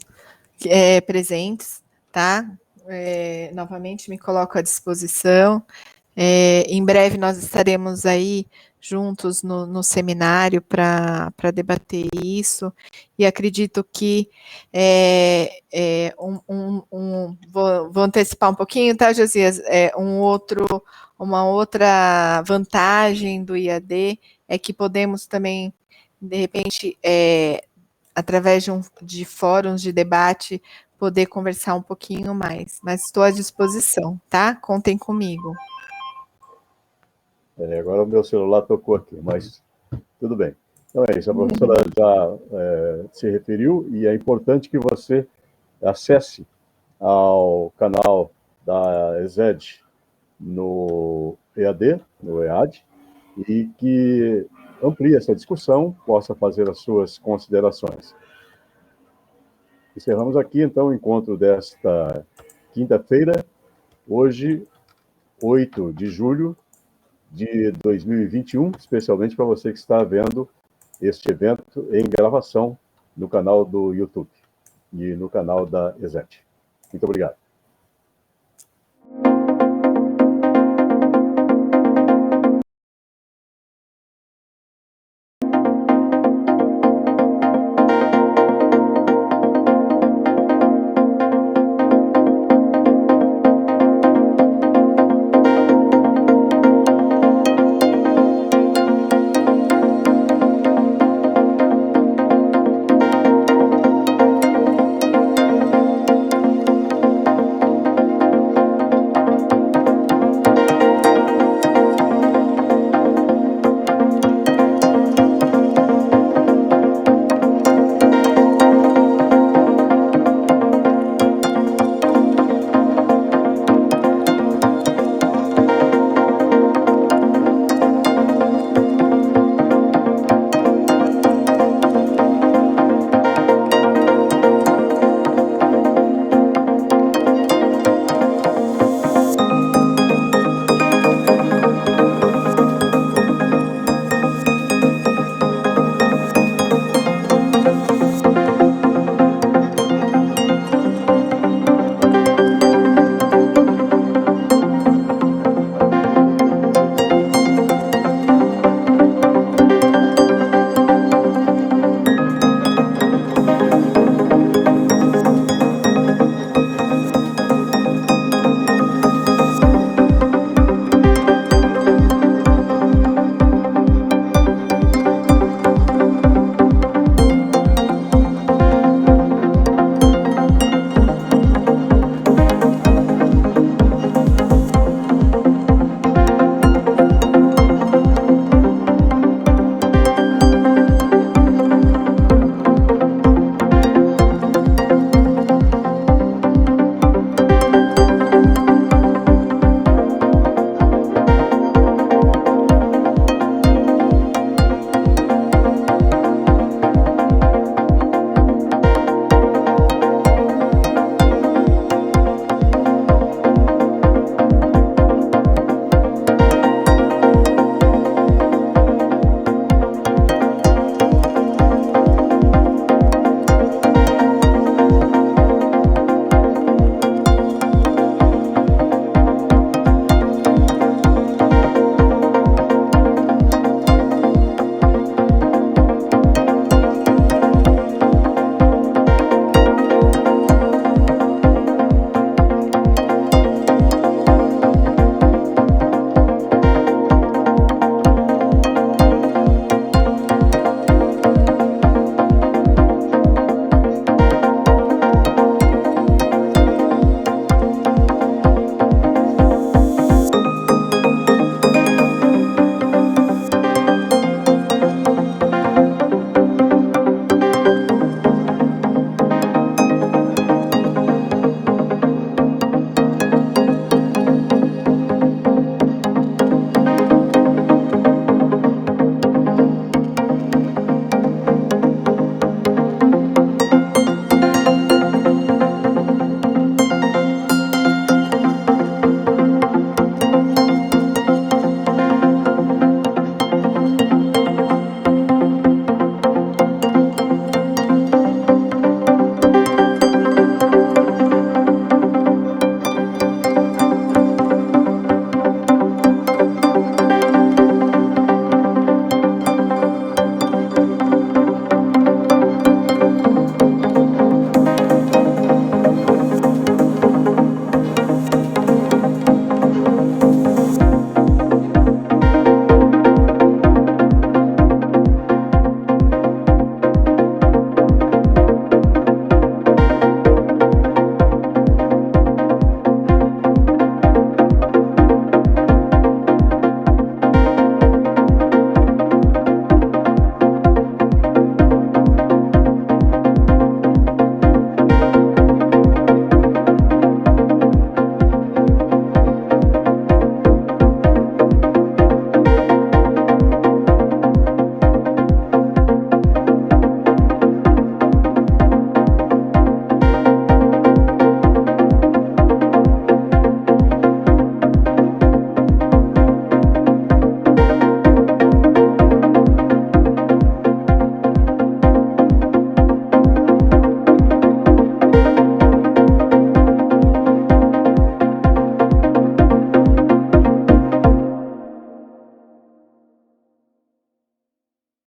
presentes, tá? Novamente me coloco à disposição. Em breve nós estaremos aí juntos no seminário para debater isso, e acredito que vou antecipar um pouquinho, tá, Josias? Uma outra vantagem do IAD é que podemos também, de repente, através de fóruns de debate, poder conversar um pouquinho mais, mas estou à disposição, tá? Contem comigo. Agora o meu celular tocou aqui, mas tudo bem. Então é isso, a professora já se referiu, e é importante que você acesse ao canal da ESED no EAD, no EAD, e que amplie essa discussão, possa fazer as suas considerações. Encerramos aqui, então, o encontro desta quinta-feira, hoje, 8 de julho de 2021, especialmente para você que está vendo este evento em gravação no canal do YouTube e no canal da ESET. Muito obrigado.